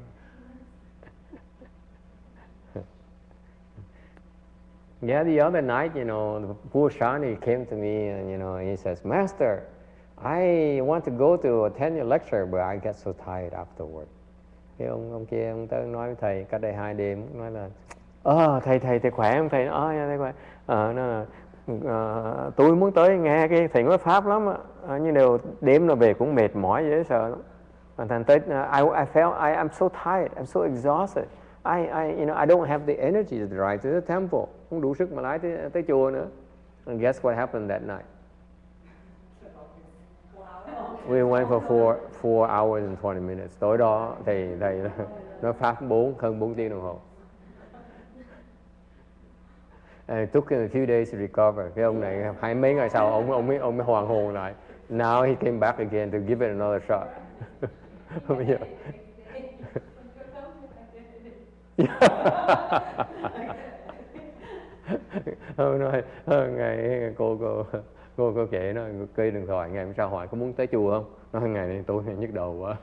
Yeah, the other night, poor Shani came to me and, he says, Master, I want to go to attend your lecture, but I get so tired afterward. Cái ông kia, ông tới nói với thầy, cách đây 2 đêm, nói là, thầy khỏe không? Thầy nói, thầy khỏe. Tôi muốn tới nghe cái thầy nói Pháp lắm, nhưng đều đêm nó về cũng mệt mỏi dễ sợ lắm. Thành tới, I felt I'm so tired, I'm so exhausted. I don't have the energy to drive to the temple. Không đủ sức mà lái tới chùa nữa. And guess what happened that night? We went for 4 hours and 20 minutes. Tối đó thầy nó Pháp hơn 4 tiếng đồng hồ. And it took him a few days to recover. Cái ông này mấy ngày sau ông mới hoàn hồn lại. Now he came back again to give it another shot. Hôm nói ngày cô kể nó cây điện thoại ngày hôm sau hỏi có muốn tới chùa không? Nói ngày này tôi nhức đầu quá.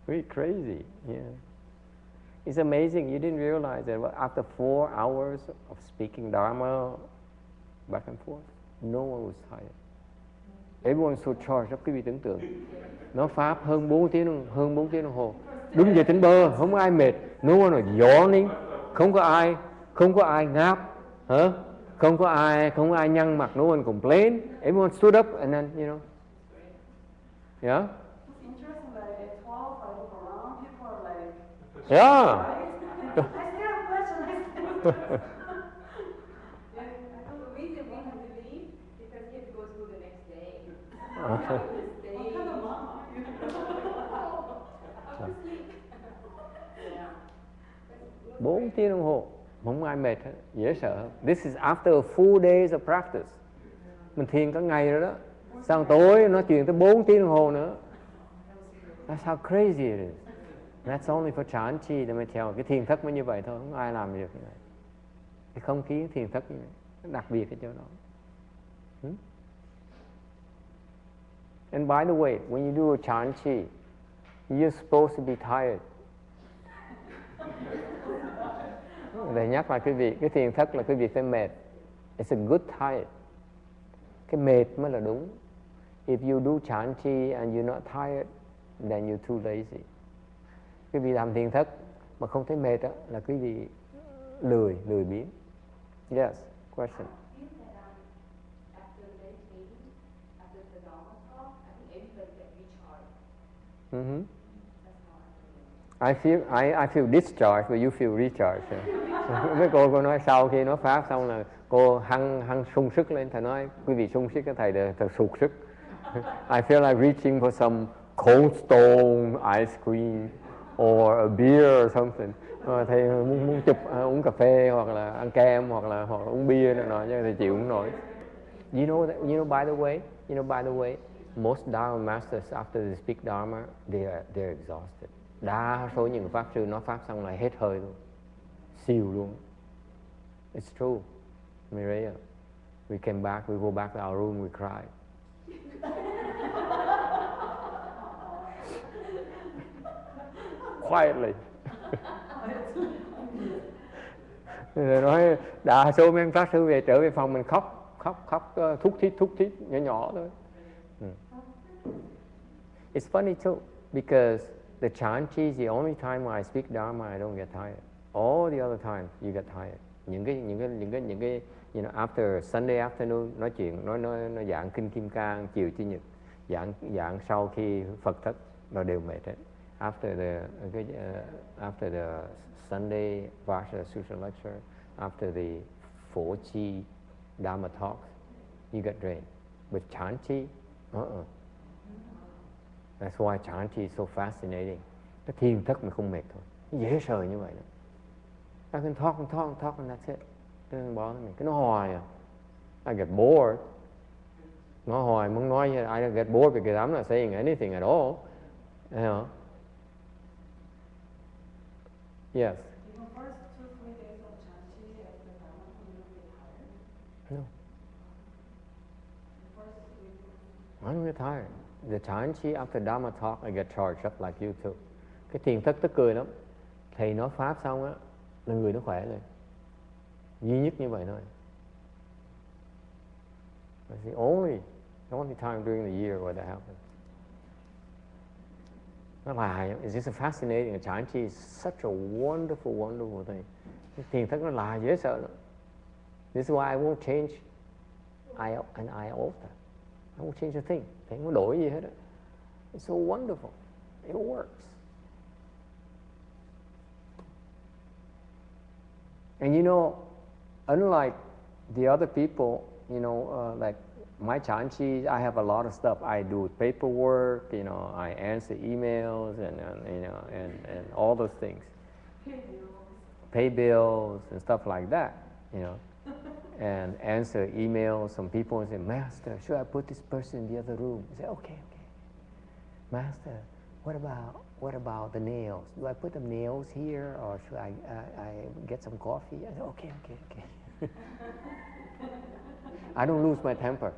Really crazy, yeah. It's amazing. You didn't realize that after 4 hours of speaking Dharma back and forth, no one was tired. Everyone so charged up. Quý vị tưởng tượng, nó Pháp hơn 4 tiếng đồng hồ. Đứng về trên bờ, không có ai mệt. No one was yawning, không có ai ngáp, không có ai nhăn mặt. No one complained. Everyone stood up and then, yeah. Interesting, like at 12, I look around, people are like, Yeah. I still have questions. The reason we have to leave because he has to go to school the next day. What kind of mom are you? I was asleep. Yeah. 4 tiếng đồng hồ, không ai mệt hết, dễ sợ. This is after a full days of practice. Mình thiền cả ngày rồi đó. Sáng tối nói chuyện tới 4 tiếng đồng hồ nữa. That's how crazy it is. That's only for Chanchi. Để mà theo cái thiền thất mới như vậy thôi, không ai làm được như vậy. Cái không khí thiền thất như vậy, nó đặc biệt ở chỗ đó. And by the way, when you do a Chanchi, you're supposed to be tired. Để nhắc lại quý vị, cái thiền thất là quý vị phải mệt. It's a good tired. Cái mệt mới là đúng. If you do Chanchi and you're not tired, then you're too lazy. Quý vị làm thiền thất mà không thấy mệt đó, là quý vị lười biếng. Yes, question. After meditating, after the Dharma talk, I think everybody gets recharged. Mm-hmm. That's how I feel. I feel discharged, but you feel recharged. Mấy cô nói sau khi nói Pháp xong là cô hăng sung sức lên. Thầy nói quý vị sung sức, cái thầy thật sụt sức. I feel like reaching for some Cold Stone ice cream or a beer or something. Thầy muốn chụp uống cà phê hoặc là ăn kem hoặc là uống bia nữa, chứ thầy chịu không nổi. You know by the way, most Dharma masters after they speak Dharma, they're exhausted. Đa số những pháp sư nói pháp xong là hết hơi luôn, siêu luôn. It's true, Mireya. We came back, we go back to our room, we cried. quietly. Rồi nói đa số mấy pháp sư về trở về phòng mình khóc thút thít nhỏ nhỏ thôi. It's funny too because the chanchi is the only time when I speak Dharma I don't get tired. All the other times you get tired. Những cái you know, after Sunday afternoon nói chuyện nói giảng kinh Kim Cang chiều chủ nhật giảng sau khi Phật thất là đều mệt hết. After the Sunday Varsha Sutra lecture, after the 4G Dharma talks, you get drained. But chanchi, That's why chanchi is so fascinating. Cái thiền thất mình không mệt thôi, dễ sợ như vậy đó. I can talk and that's it. It doesn't bother me. Cái nó hoài à. I get bored. Nó hoài muốn nói, I don't get bored because I'm not saying anything at all. You know? Yes. In the first 2-3 days of chanchi at the Dharma, you don't get tired? No. The first week. I don't get tired. The chanchi after Dharma talk, I get charged up like you too. Cái thiền thất tức cười lắm. Thầy nói pháp xong á, là người nó khỏe lên. Duy nhất như vậy thôi. It's the only time during the year where that happens. Nó là, it's just fascinating. Chanchi is such a wonderful thing. Cái thiền thất nó là dễ sợ lắm. This is why I won't change an iota. I won't change a thing. Thầy không có đổi gì hết á. It's so wonderful. It works. And you know, unlike the other people, you know, like my chanchi, I have a lot of stuff. I do paperwork, you know, I answer emails and you know, and all those things. Pay bills and stuff like that, you know. And answer emails. Some people say, Master, should I put this person in the other room? I say, okay. Master, what about the nails? Do I put the nails here or should I get some coffee? I say, okay. I don't lose my temper.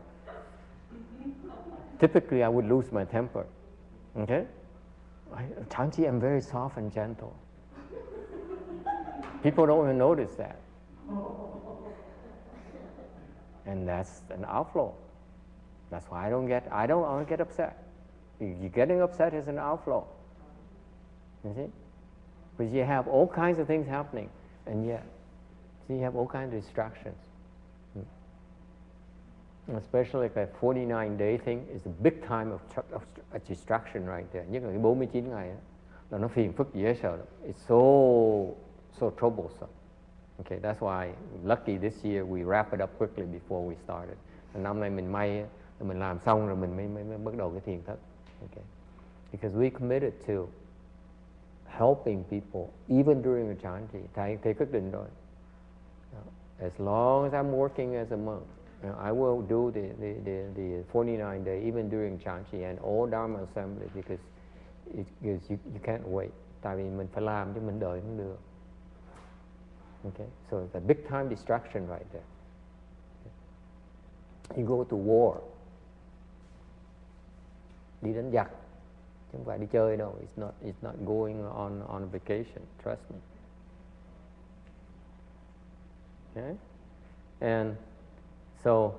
Typically, I would lose my temper. Okay? Chanchi, I'm very soft and gentle. People don't even notice that. And that's an outflow. That's why I don't get upset. Getting upset is an outflow. You see? Because you have all kinds of things happening, and yet you have all kinds of distractions. Especially like a 49-day thing is a big time of distraction right there. Nhất là cái 49 ngày đó, là nó phiền phức dễ sợ lắm. It's so troublesome. Okay, that's why lucky this year we wrap it up quickly before we started. Năm nay mình may mình làm xong rồi mình mới bắt đầu cái thiền thất. Okay, because we committed to helping people even during the chanchi. Thầy quyết định rồi. As long as I'm working as a monk, I will do the 49 day even during chanchi and all Dharma assembly because you can't wait. Tại vì mình phải làm chứ mình đợi không được. Okay, so it's a big time distraction right there. You go to war. Đi đánh giặc, chứ không phải đi chơi đâu. It's not going on a vacation. Trust me. Okay, and so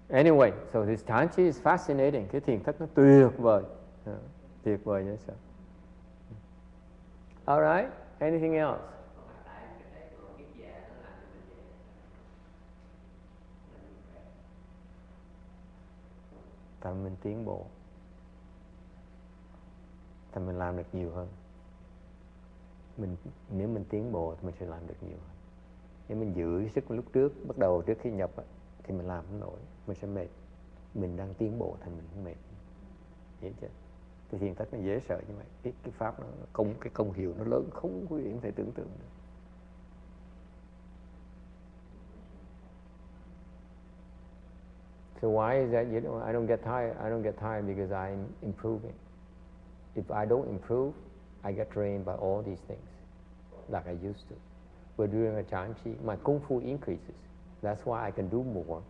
anyway, so this chanchi is fascinating. Cái thiền thất nó tuyệt vời như sao. All right, anything else? Tại mình tiến bộ, thì mình làm được nhiều hơn. Nếu mình tiến bộ thì mình sẽ làm được nhiều hơn. Nếu mình giữ cái sức lúc trước, bắt đầu trước khi nhập thì mình làm không nổi, mình sẽ mệt. Mình đang tiến bộ thì mình không mệt. Hiểu chưa? Cái thiền thất nó dễ sợ như vậy. Cái pháp nó cái công hiệu nó lớn không quý vị có thể tưởng tượng được. So why is that? I don't get tired. I don't get tired because I'm improving. If I don't improve, I get drained by all these things, like I used to. But during a chanchi, my kung fu increases. That's why I can do more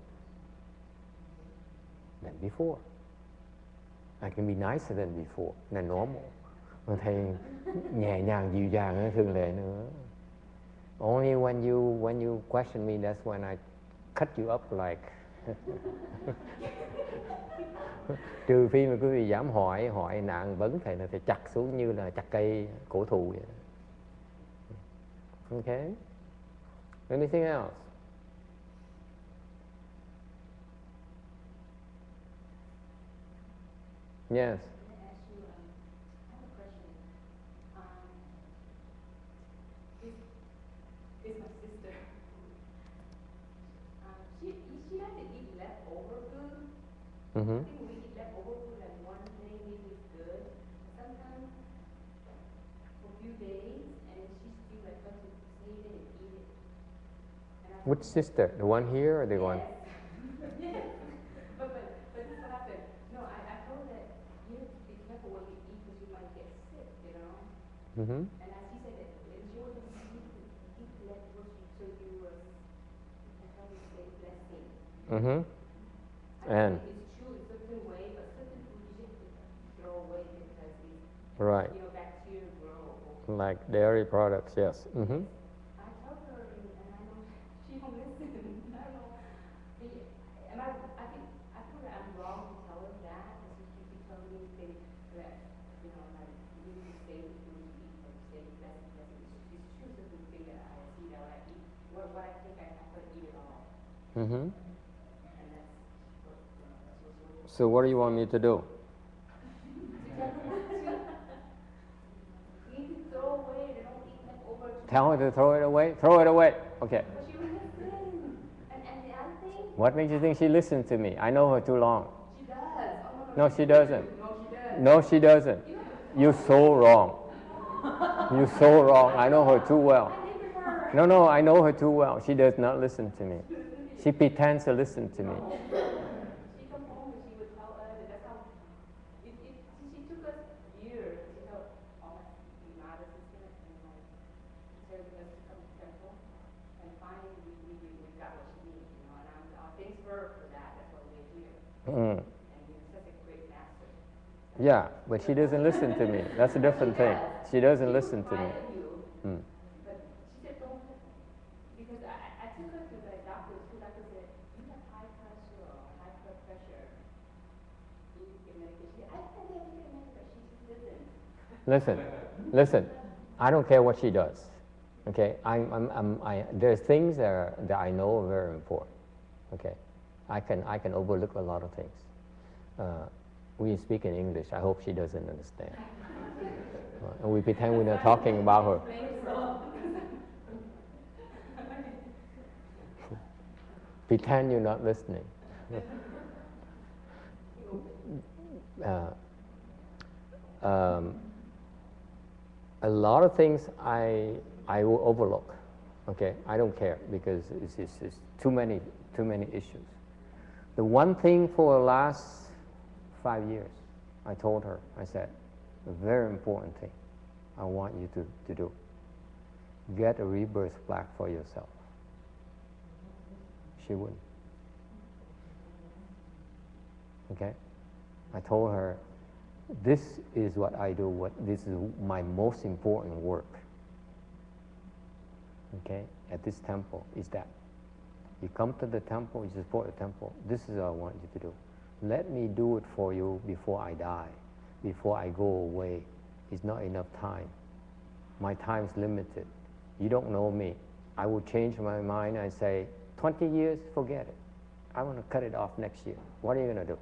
than before. I can be nicer than before, than normal. Thầy nhẹ nhàng dịu dàng hơn thường lệ nữa. Only when you question me, that's when I cut you up like. Trừ phi mà quý vị dám hỏi nạn vấn thầy là thầy chặt xuống như là chặt cây cổ thụ vậy. Okay. Anything else? Yes. Can I ask you, I have a question. Is my sister. She likes to eat leftover food. Mm-hmm. I think we eat leftover food like one day maybe it's good. Sometimes for a few days and she still like to save it and eat it. And I Which sister? The one here or the one? Yes. But this is what happened. No, I told her that you have to be careful what you eat because you might get sick, you know. Mm-hmm. And as she said that, and she wasn't eat leftovers so you were, that's how we say blessing. Mm-hmm. I And think it's true in certain way, but certain food you just throw away because it's, right, you know, bacteria grow. like dairy products, yes. Mm-hmm. I told her, and I know she don't listen. I don't know. I think I told her I'm wrong to tell her that, because she keeps telling me things that, you know, like you need to say the food you eat, like say blessing. It's true certain thing that I see that when I eat, what I think I could eat it all, Mm-hmm. and that's what. So what do you want me to do? You need to throw away. They don't eat leftover. Tell her to throw it away? Throw it away. Okay. But she will listen. And the other thing. What makes you think she listens to me? I know her too long. She does. Oh, No, she doesn't. No, she does. No, she doesn't. You're so wrong. You're so wrong. I know her too well. No, I know her too well. She does not listen to me. She pretends to listen to me. She come home and she would tell us that that's how. She took us years to tell all my other sisters and like tell us to come to temple, and finally we got what she needed, you know. And I'm thanks her for that. That's why we're here. Mm. And you're such a great master. Yeah, but she doesn't listen to me. That's a different thing. She doesn't listen to me. Mm. But she said don't, because I took her to the doctor. The doctor said you have high cholesterol, high blood pressure. You need to get medication. I said yeah, you get medication. She just didn't. Listen. I don't care what she does. Okay, there's things that I know are very important. Okay, I can overlook a lot of things. We speak in English. I hope she doesn't understand. And we pretend we're not talking about her. Pretend you're not listening. A lot of things I will overlook. Okay, I don't care because it's too many issues. The one thing for the last 5 years, I told her, I said, a very important thing I want you to do. Get a rebirth plaque for yourself. She wouldn't. Okay? I told her, this is what I do, this is my most important work. Okay? At this temple, is that. You come to the temple, you support the temple. This is what I want you to do. Let me do it for you before I die, before I go away. It's not enough time. My time's limited. You don't know me. I will change my mind and say, 20 years, forget it. I want to cut it off next year. What are you going to do?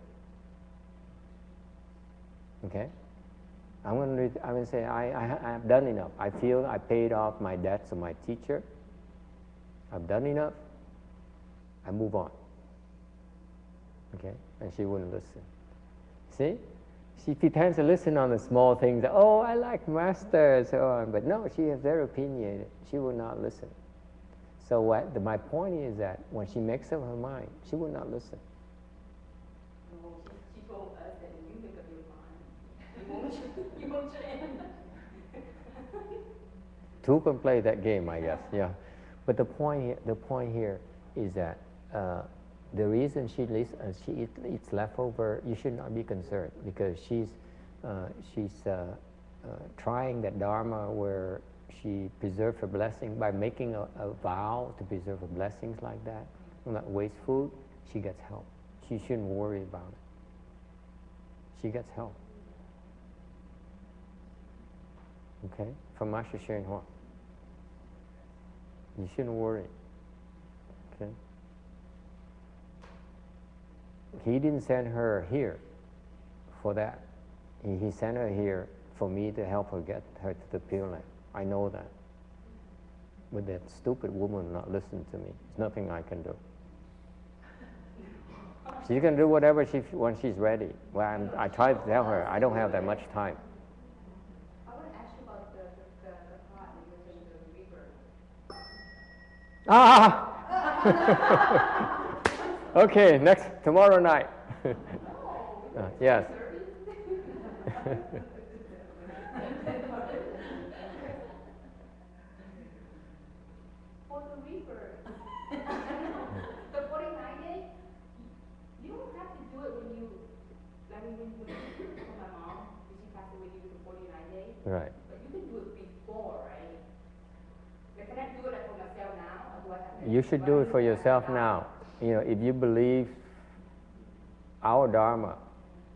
Okay? I'm going to say, I've done enough. I feel I paid off my debts to my teacher. I've done enough. I move on. Okay? And she wouldn't listen. See? She pretends to listen on the small things. Oh, I like master, and so on. But no, she has very opinionated. She will not listen. So my point is that when she makes up her mind, she will not listen. No, she told us that when you make up your mind, you won't change. Two can play that game, I guess. Yeah. But the point here is that the reason she eats leftover, you should not be concerned because she's trying that Dharma where she preserved her blessing by making a vow to preserve her blessings like that, not waste food, she gets help. She shouldn't worry about it. She gets help. Okay? From Master YongHua. You shouldn't worry. Okay? He didn't send her here for that. He sent her here for me to help her get her to the Pure Land. I know that. But that stupid woman not listen to me. There's nothing I can do. She can do whatever when she's ready. Well, I try to tell her, I don't have that much time. I want to ask you about the part that you were saying, the rebirth. Ah! Okay, tomorrow night. Yes. For the rebirth, the 49 days, you don't have to do it when you, like when you for my mom, when she passed away, you do the 49 days. Right. But you can do it before, right? Like, can I do it like for myself now, or do I have to? You should do it for yourself now. You know, if you believe our Dharma,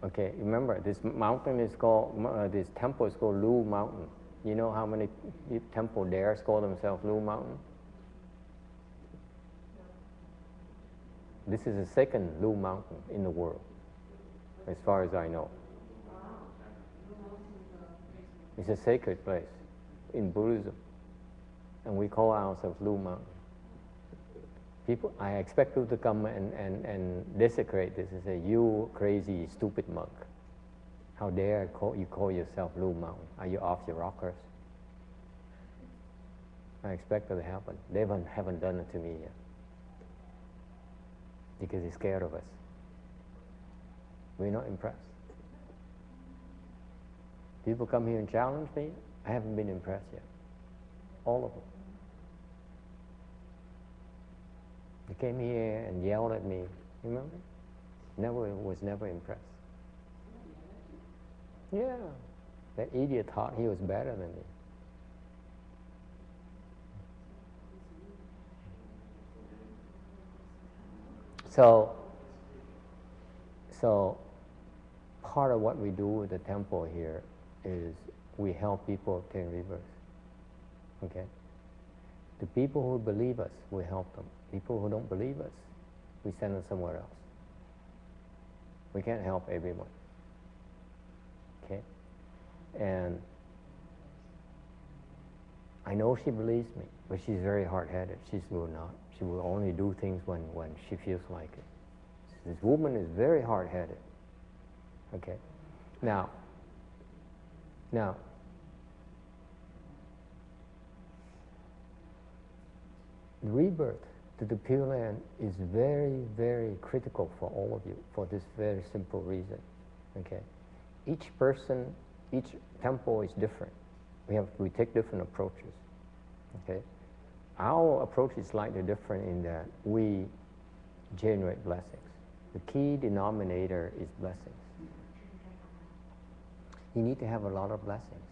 okay, remember this mountain is called, this temple is called Lu Mountain. You know how many temple dares call themselves Lu Mountain? This is the second Lu Mountain in the world, as far as I know. It's a sacred place in Buddhism, and we call ourselves Lu Mountain. People, I expect people to come and desecrate this and say, "You crazy, stupid monk! How dare you call yourself Lu Mountain? Are you off your rockers?" I expect it to happen. They haven't done it to me yet, because they're scared of us. We're not impressed. People come here and challenge me, I haven't been impressed yet. All of them. They came here and yelled at me, remember? Was never impressed. Yeah, that idiot thought he was better than me. So part of what we do with the temple here is we help people obtain rebirth. Okay? The people who believe us, we help them. People who don't believe us, we send them somewhere else. We can't help everyone. Okay? And I know she believes me, but she's very hard-headed. She will not. She will only do things when she feels like it. This woman is very hard-headed. Okay? Now, the rebirth to the Pure Land is very, very critical for all of you for this very simple reason. Okay? Each person, each temple is different. We take different approaches. Okay? Our approach is slightly different in that we generate blessings. The key denominator is blessings. You need to have a lot of blessings.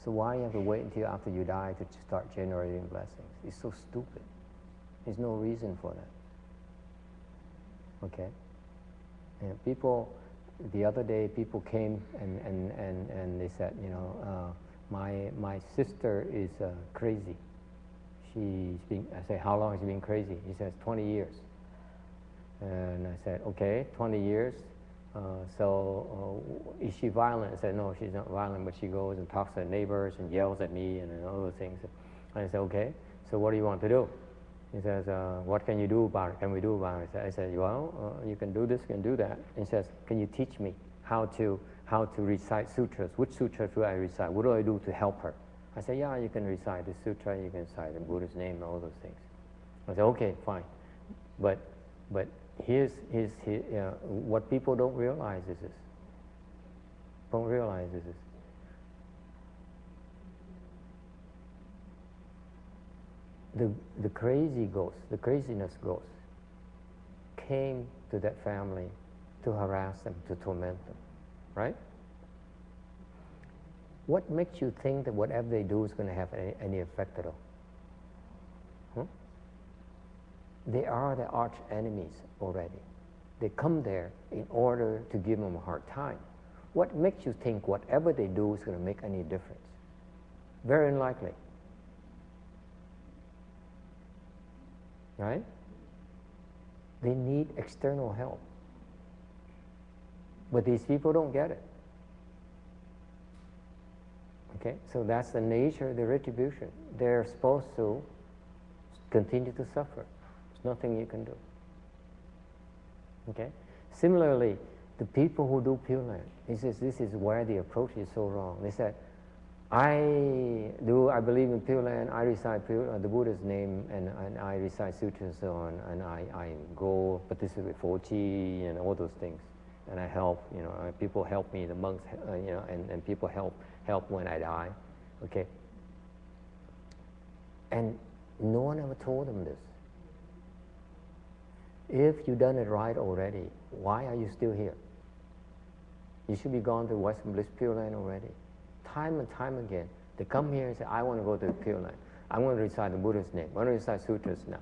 So why you have to wait until after you die to start generating blessings? It's so stupid. There's no reason for that. Okay? And people, the other day, people came and they said, you know, my sister is crazy. I say, how long has she been crazy? He says, 20 years. And I said, okay, 20 years. Is she violent? I said, no, she's not violent, but she goes and talks to her neighbors and yells at me and other things. And I said, okay, so what do you want to do? He says, what can you do about it? Can we do about it? I said, well, you can do this, you can do that. And he says, can you teach me how to recite sutras? Which sutras do I recite? What do I do to help her? I said, yeah, you can recite the sutra, you can recite the Buddha's name, and all those things. I said, okay, fine. But here's what people don't realize is this. Don't realize is this. The crazy ghost, the craziness ghost, came to that family to harass them, to torment them, right? What makes you think that whatever they do is going to have any effect at all? Huh? They are the arch enemies already. They come there in order to give them a hard time. What makes you think whatever they do is going to make any difference? Very unlikely. Right? They need external help. But these people don't get it. Okay? So that's the nature of the retribution. They're supposed to continue to suffer. There's nothing you can do. Okay? Similarly, the people who do Pure Land, he says this is where the approach is so wrong. They said, I believe in Pure Land, I recite the Buddha's name, and I recite sutras and so on, and I go participate Fochi and all those things, and I help, people help me, the monks, and people help when I die, okay? And no one ever told them this. If you've done it right already, why are you still here? You should be gone to Western Bliss Pure Land already. Time and time again, they come here and say, I want to go to the Pure Land. I want to recite the Buddha's name. I want to recite sutras now.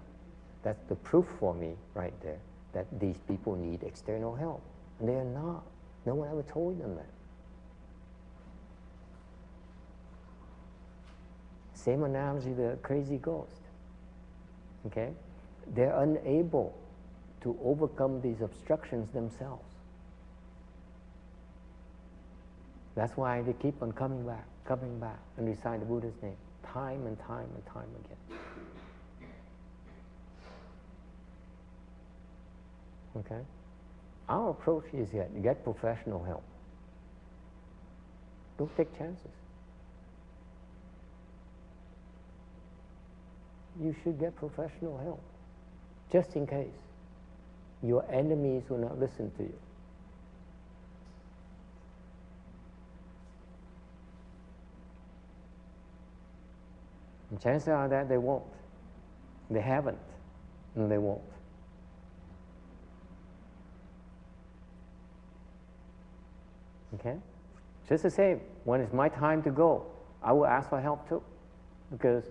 That's the proof for me right there that these people need external help. And they are not. No one ever told them that. Same analogy, the crazy ghost. Okay? They're unable to overcome these obstructions themselves. That's why they keep on coming back, and recite the Buddha's name, time and time and time again. Okay? Our approach is get professional help. Don't take chances. You should get professional help, just in case. Your enemies will not listen to you. And chances are that they won't. They haven't, and they won't. Okay? Just the same, when it's my time to go, I will ask for help too, because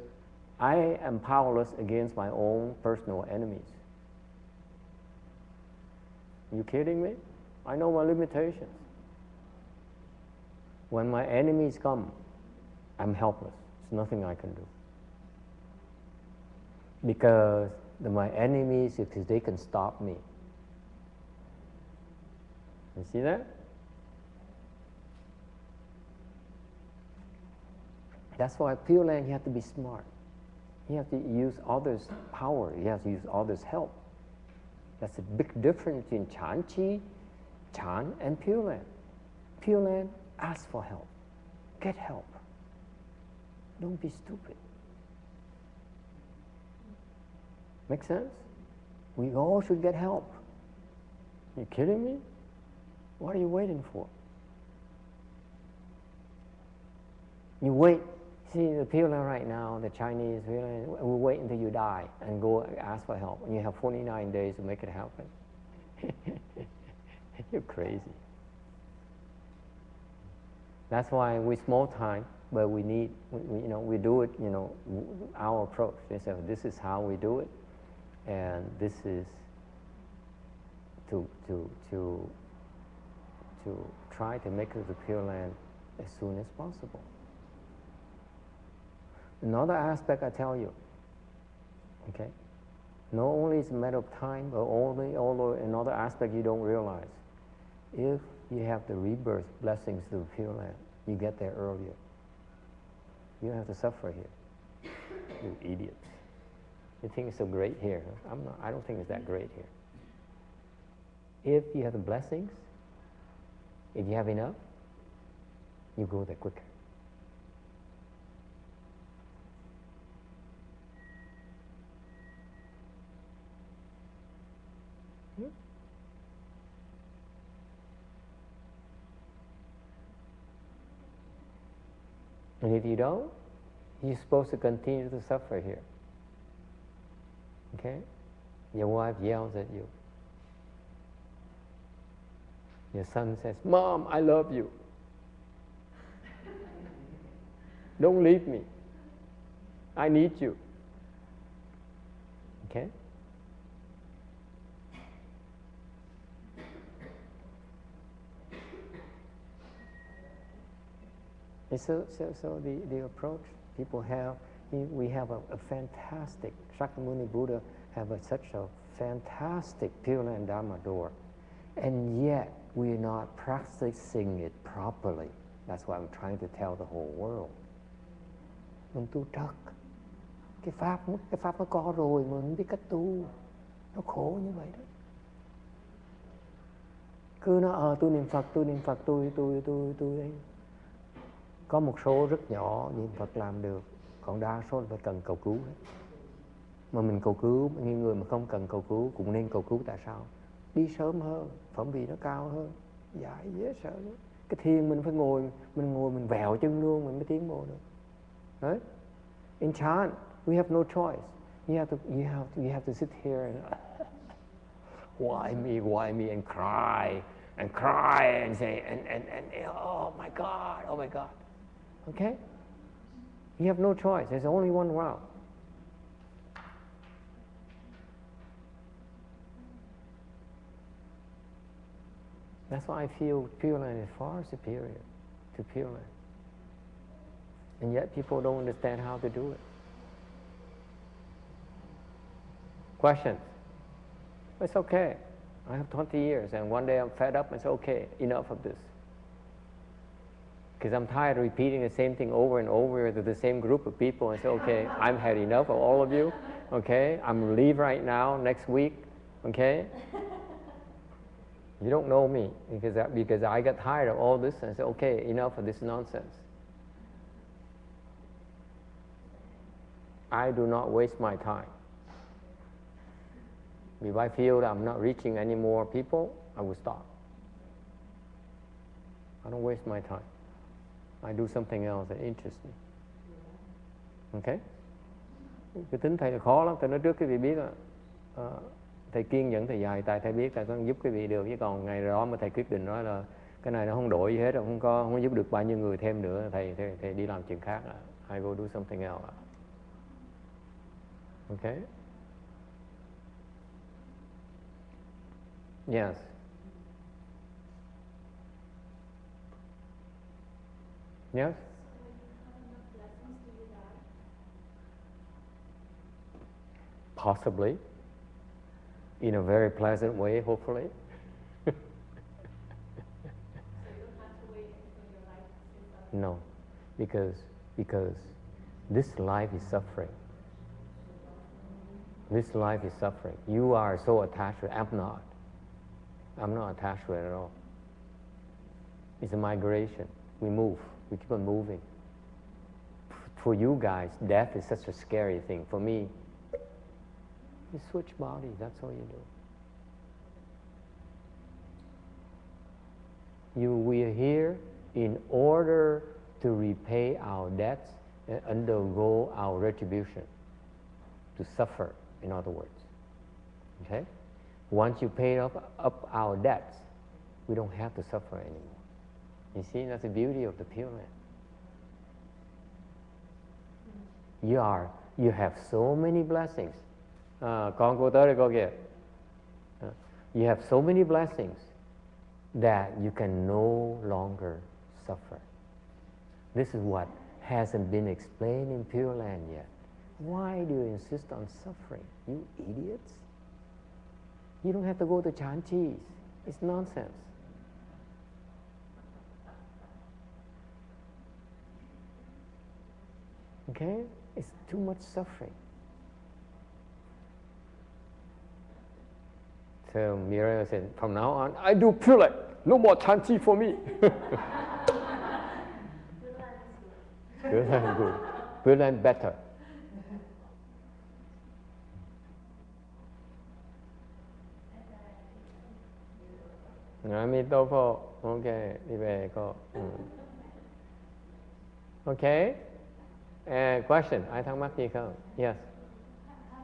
I am powerless against my own personal enemies. You kidding me? I know my limitations. When my enemies come, I'm helpless. There's nothing I can do. Because my enemies, because they can stop me. You see that? That's why Pure Land, you have to be smart. You have to use others' power. You have to use others' help. That's a big difference between Chan Chi, Chan, and Pure Land. Pure Land, ask for help. Get help. Don't be stupid. Make sense? We all should get help. You kidding me? What are you waiting for? You wait. See, the Pure Land right now, the Chinese, we wait until you die and go ask for help. And you have 49 days to make it happen. You're crazy. That's why we small time, but we need, we do it, our approach. They say, this is how we do it, and this is to try to make it to the Pure Land as soon as possible. Another aspect I tell you, okay, not only is it a matter of time, but although another aspect you don't realize. If you have the rebirth blessings to the Pure Land, you get there earlier. You don't have to suffer here. You idiots. You think it's so great here. Huh? I don't think it's that great here. If you have the blessings, if you have enough, you go there quicker. And if you don't, you're supposed to continue to suffer here. Okay? Your wife yells at you. Your son says, Mom, I love you. Don't leave me. I need you. Okay? And so the approach people have, we have a fantastic, Shakyamuni Buddha have such a fantastic Pure Land Dharma door, and yet we're not practicing it properly. That's why I'm trying to tell the whole world. Mình tu trật, cái pháp nó có rồi mà mình biết cách tu, nó khổ như vậy đó. Cứ nó tôi niệm Phật, tôi đấy. Có một số rất nhỏ niệm Phật làm được, còn đa số là phải cần cầu cứu hết. Mà mình cầu cứu, những người mà không cần cầu cứu cũng nên cầu cứu. Tại sao? Đi sớm hơn, phẩm vị nó cao hơn, giải dễ sợ nữa. Cái thiền mình phải ngồi, mình vẹo chân luôn mình mới tiến bộ được. Right? In chant, we have no choice. You have to sit here and why me, and cry and say and oh my God. Okay? You have no choice. There's only one route. That's why I feel Pure Land is far superior to Pure Land. And yet people don't understand how to do it. Questions? It's okay. I have 20 years and one day I'm fed up and say, okay, enough of this. Because I'm tired of repeating the same thing over and over to the same group of people and say, okay, I've had enough of all of you. Okay, I'm going to leave right now, next week. Okay? You don't know me because I got tired of all this and I said, okay, enough of this nonsense. I do not waste my time. If I feel that I'm not reaching any more people, I will stop. I don't waste my time. I do something else that interests me. Okay? Cái tính thầy là khó lắm. Thầy nói trước quý vị biết là thầy kiên nhẫn thầy dài tại thầy biết thầy có giúp quý vị được, chứ còn ngày đó mà thầy quyết định nói là cái này nó không đổi gì hết, không có giúp được bao nhiêu người thêm nữa, thầy đi làm chuyện khác. I go do something else. Okay? Yes. Yes? Possibly. In a very pleasant way, hopefully. So you don't have to wait until your life is up. No, because this life is suffering. This life is suffering. You are so attached to it. I'm not. I'm not attached to it at all. It's a migration. We move. We keep on moving. For you guys, death is such a scary thing. For me, you switch bodies. That's all you do. We are here in order to repay our debts and undergo our retribution. To suffer, in other words. Okay? Once you pay up our debts, we don't have to suffer anymore. You see, that's the beauty of the Pure Land. You have so many blessings. Con cô tới đây cô kìa. You have so many blessings that you can no longer suffer. This is what hasn't been explained in Pure Land yet. Why do you insist on suffering, you idiots? You don't have to go to Chanchis. It's nonsense. Okay? It's too much suffering. So Miriam said, from now on, I do Pure Land. No more Chanchi for me. Pure Land good. Pure Land better. Emitofuo. Okay, đi về cô. Okay. Question, ai thắc mắc gì không? Yes. How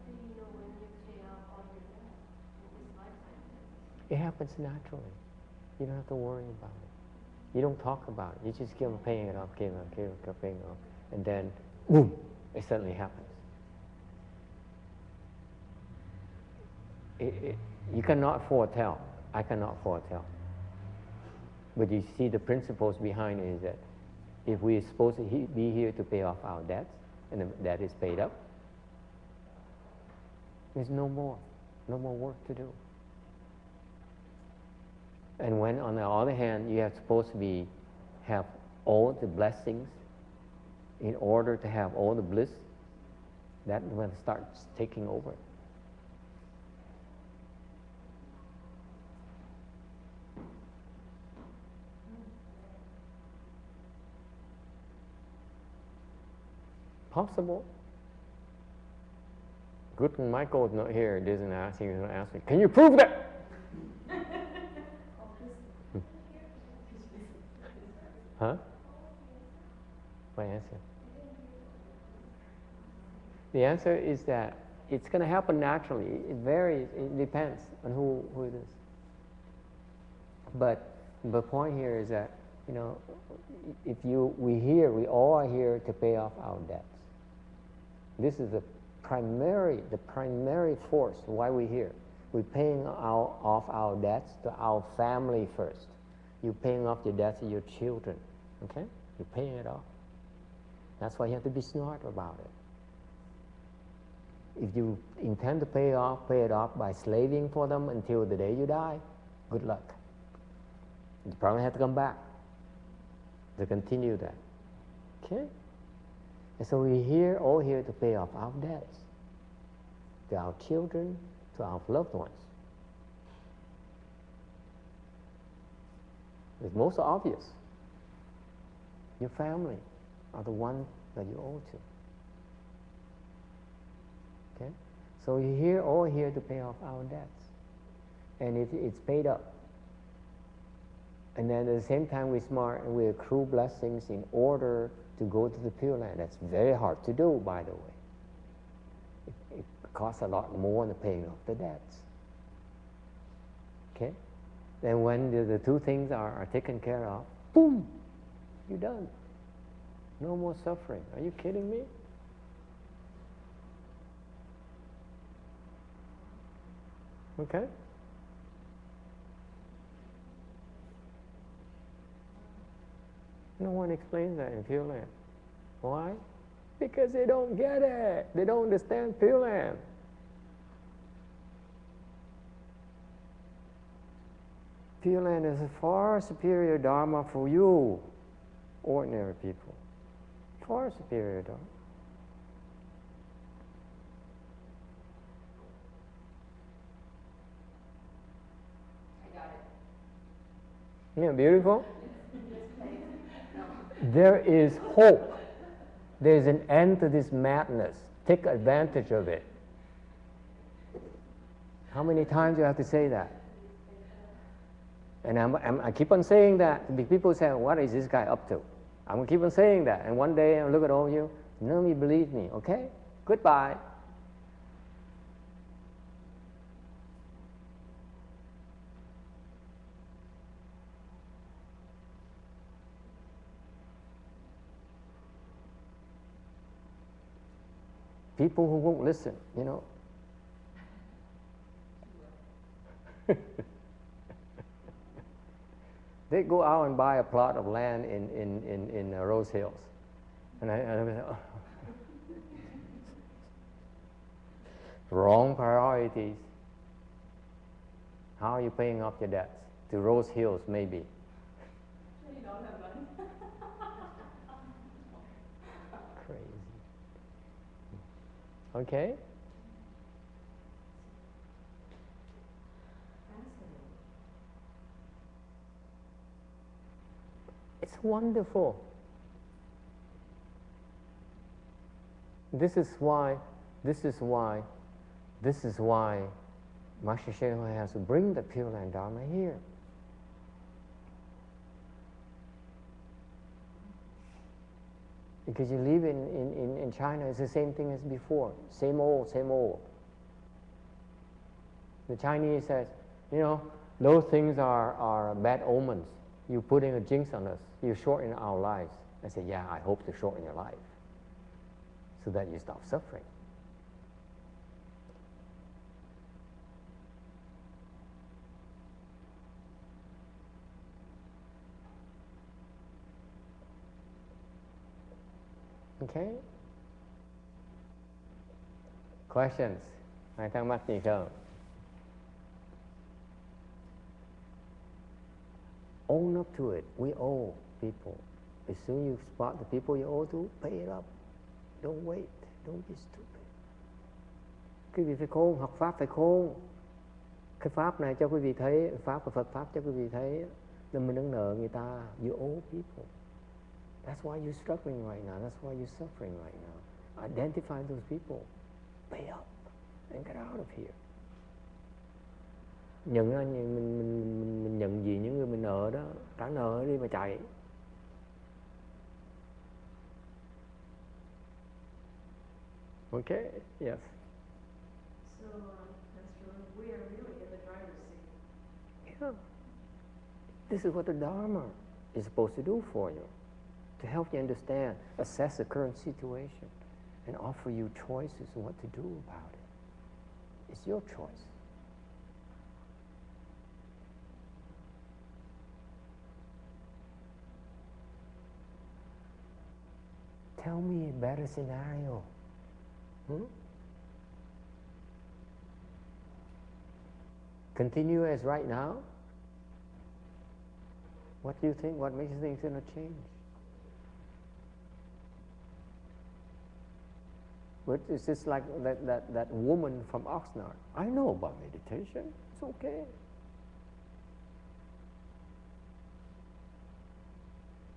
do you know when you pay off all your debt in this lifetime? It happens naturally. You don't have to worry about it. You don't talk about it. You just keep on paying it off, keep on paying it off. And then, boom, it suddenly happens. You cannot foretell. I cannot foretell. But you see the principles behind it is that if we're supposed to be here to pay off our debts, and the debt is paid up, there's no more work to do. And when, on the other hand, you are supposed to have all the blessings in order to have all the bliss, that when it starts taking over. Possible. Good, Michael is not here. He doesn't ask. He's going to ask me, can you prove that? Huh? My answer. The answer is that it's going to happen naturally. It varies. It depends on who it is. But the point here is that, we all are here to pay off our debts. This is the primary force why we're here. We're paying off our debts to our family first. You're paying off your debts to your children, okay? You're paying it off. That's why you have to be smart about it. If you intend to pay it off by slaving for them until the day you die, good luck. You probably have to come back to continue that, okay? And so we're all here to pay off our debts to our children, to our loved ones. It's most obvious. Your family are the one that you owe to. Okay? So we're all here to pay off our debts. And it's paid up. And then at the same time we're smart and we accrue blessings in order to go to the Pure Land. That's very hard to do, by the way. It costs a lot more than paying off the debts. Okay? Then when the two things are taken care of, boom, you're done. No more suffering. Are you kidding me? Okay? No one explains that in Pure Land. Why? Because they don't get it. They don't understand Pure Land. Pure Land is a far superior Dharma for you, ordinary people. Far superior Dharma. I got it. Isn't it beautiful? There is hope. There is an end to this madness. Take advantage of it. How many times do you have to say that? And I keep on saying that. People say, what is this guy up to? I'm going to keep on saying that. And one day I'll look at all of you. None of you believe me, okay? Goodbye. People who won't listen, They go out and buy a plot of land in Rose Hills. And I oh. Wrong priorities. How are you paying off your debts? To Rose Hills, maybe. You don't have money. Crazy. Okay? It's wonderful. This is why Master YongHua has to bring the Pure Land Dharma here. Because you live in China, it's the same thing as before. Same old, same old. The Chinese says, those things are bad omens. you're putting a jinx on us. You're shortening our lives. I say, yeah, I hope to shorten your life so that you stop suffering. Okay. Questions? Ai thắc mắc gì không? Own up to it. We owe people. As soon as you spot the people you owe to, pay it up. Don't wait. Don't be stupid. Quý vị phải khôn, học Pháp phải khôn. Cái Pháp này cho quý vị thấy, Pháp và Phật Pháp cho quý vị thấy là mình đang nợ người ta. You owe people. That's why you're struggling right now. That's why you're suffering right now. Identify those people. Pay up and get out of here. Nhận ra mình nhận gì những người mình nợ đó, trả nợ đi mà chạy. Okay, yes. So, Pastor, we are really in the driver's seat. Yeah. This is what the Dharma is supposed to do for you, to help you understand, assess the current situation, and offer you choices on what to do about it. It's your choice. Tell me a better scenario. Continue as right now? What do you think? What makes you think it's going to change? But it's just like that woman from Oxnard. I know about meditation. It's okay.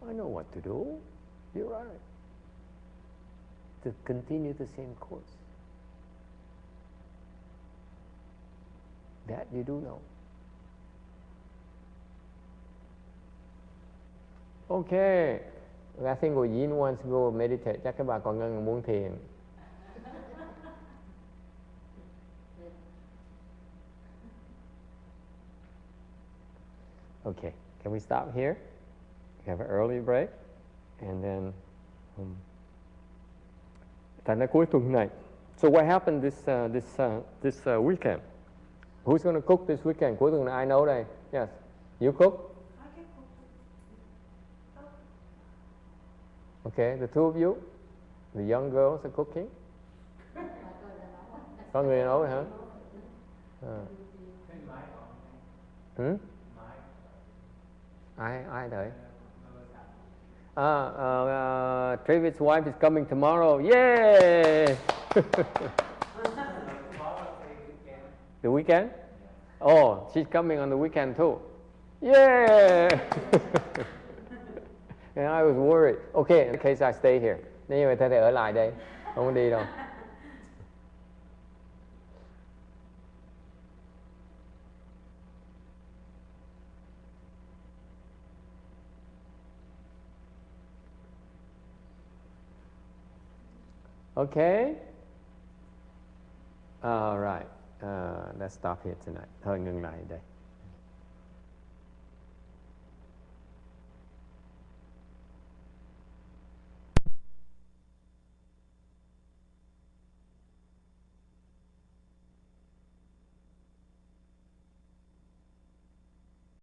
I know what to do. You're right. To continue the same course. That you do know. Okay. I think Yin wants to go meditate. Chắc các bà còn Ngân muốn thiền. Okay. Can we stop here? We have an early break. And then... Thành ra cuối tuần này. So what happened this weekend? Who's going to cook this weekend? Cuối tuần này ai nấu đây? Yes. You cook? I can cook. Okay, the two of you, the young girls are cooking. Có người nấu hả? Ai đợi? Travis's wife is coming tomorrow. Yay! The weekend? Oh, she's coming on the weekend too. Yeah! And I was worried. Okay, in case I stay here. Nếu như vậy ta thể ở lại đây, không có đi đâu. Okay? All right. Let's stop here tonight. Thôi ngừng lại đây.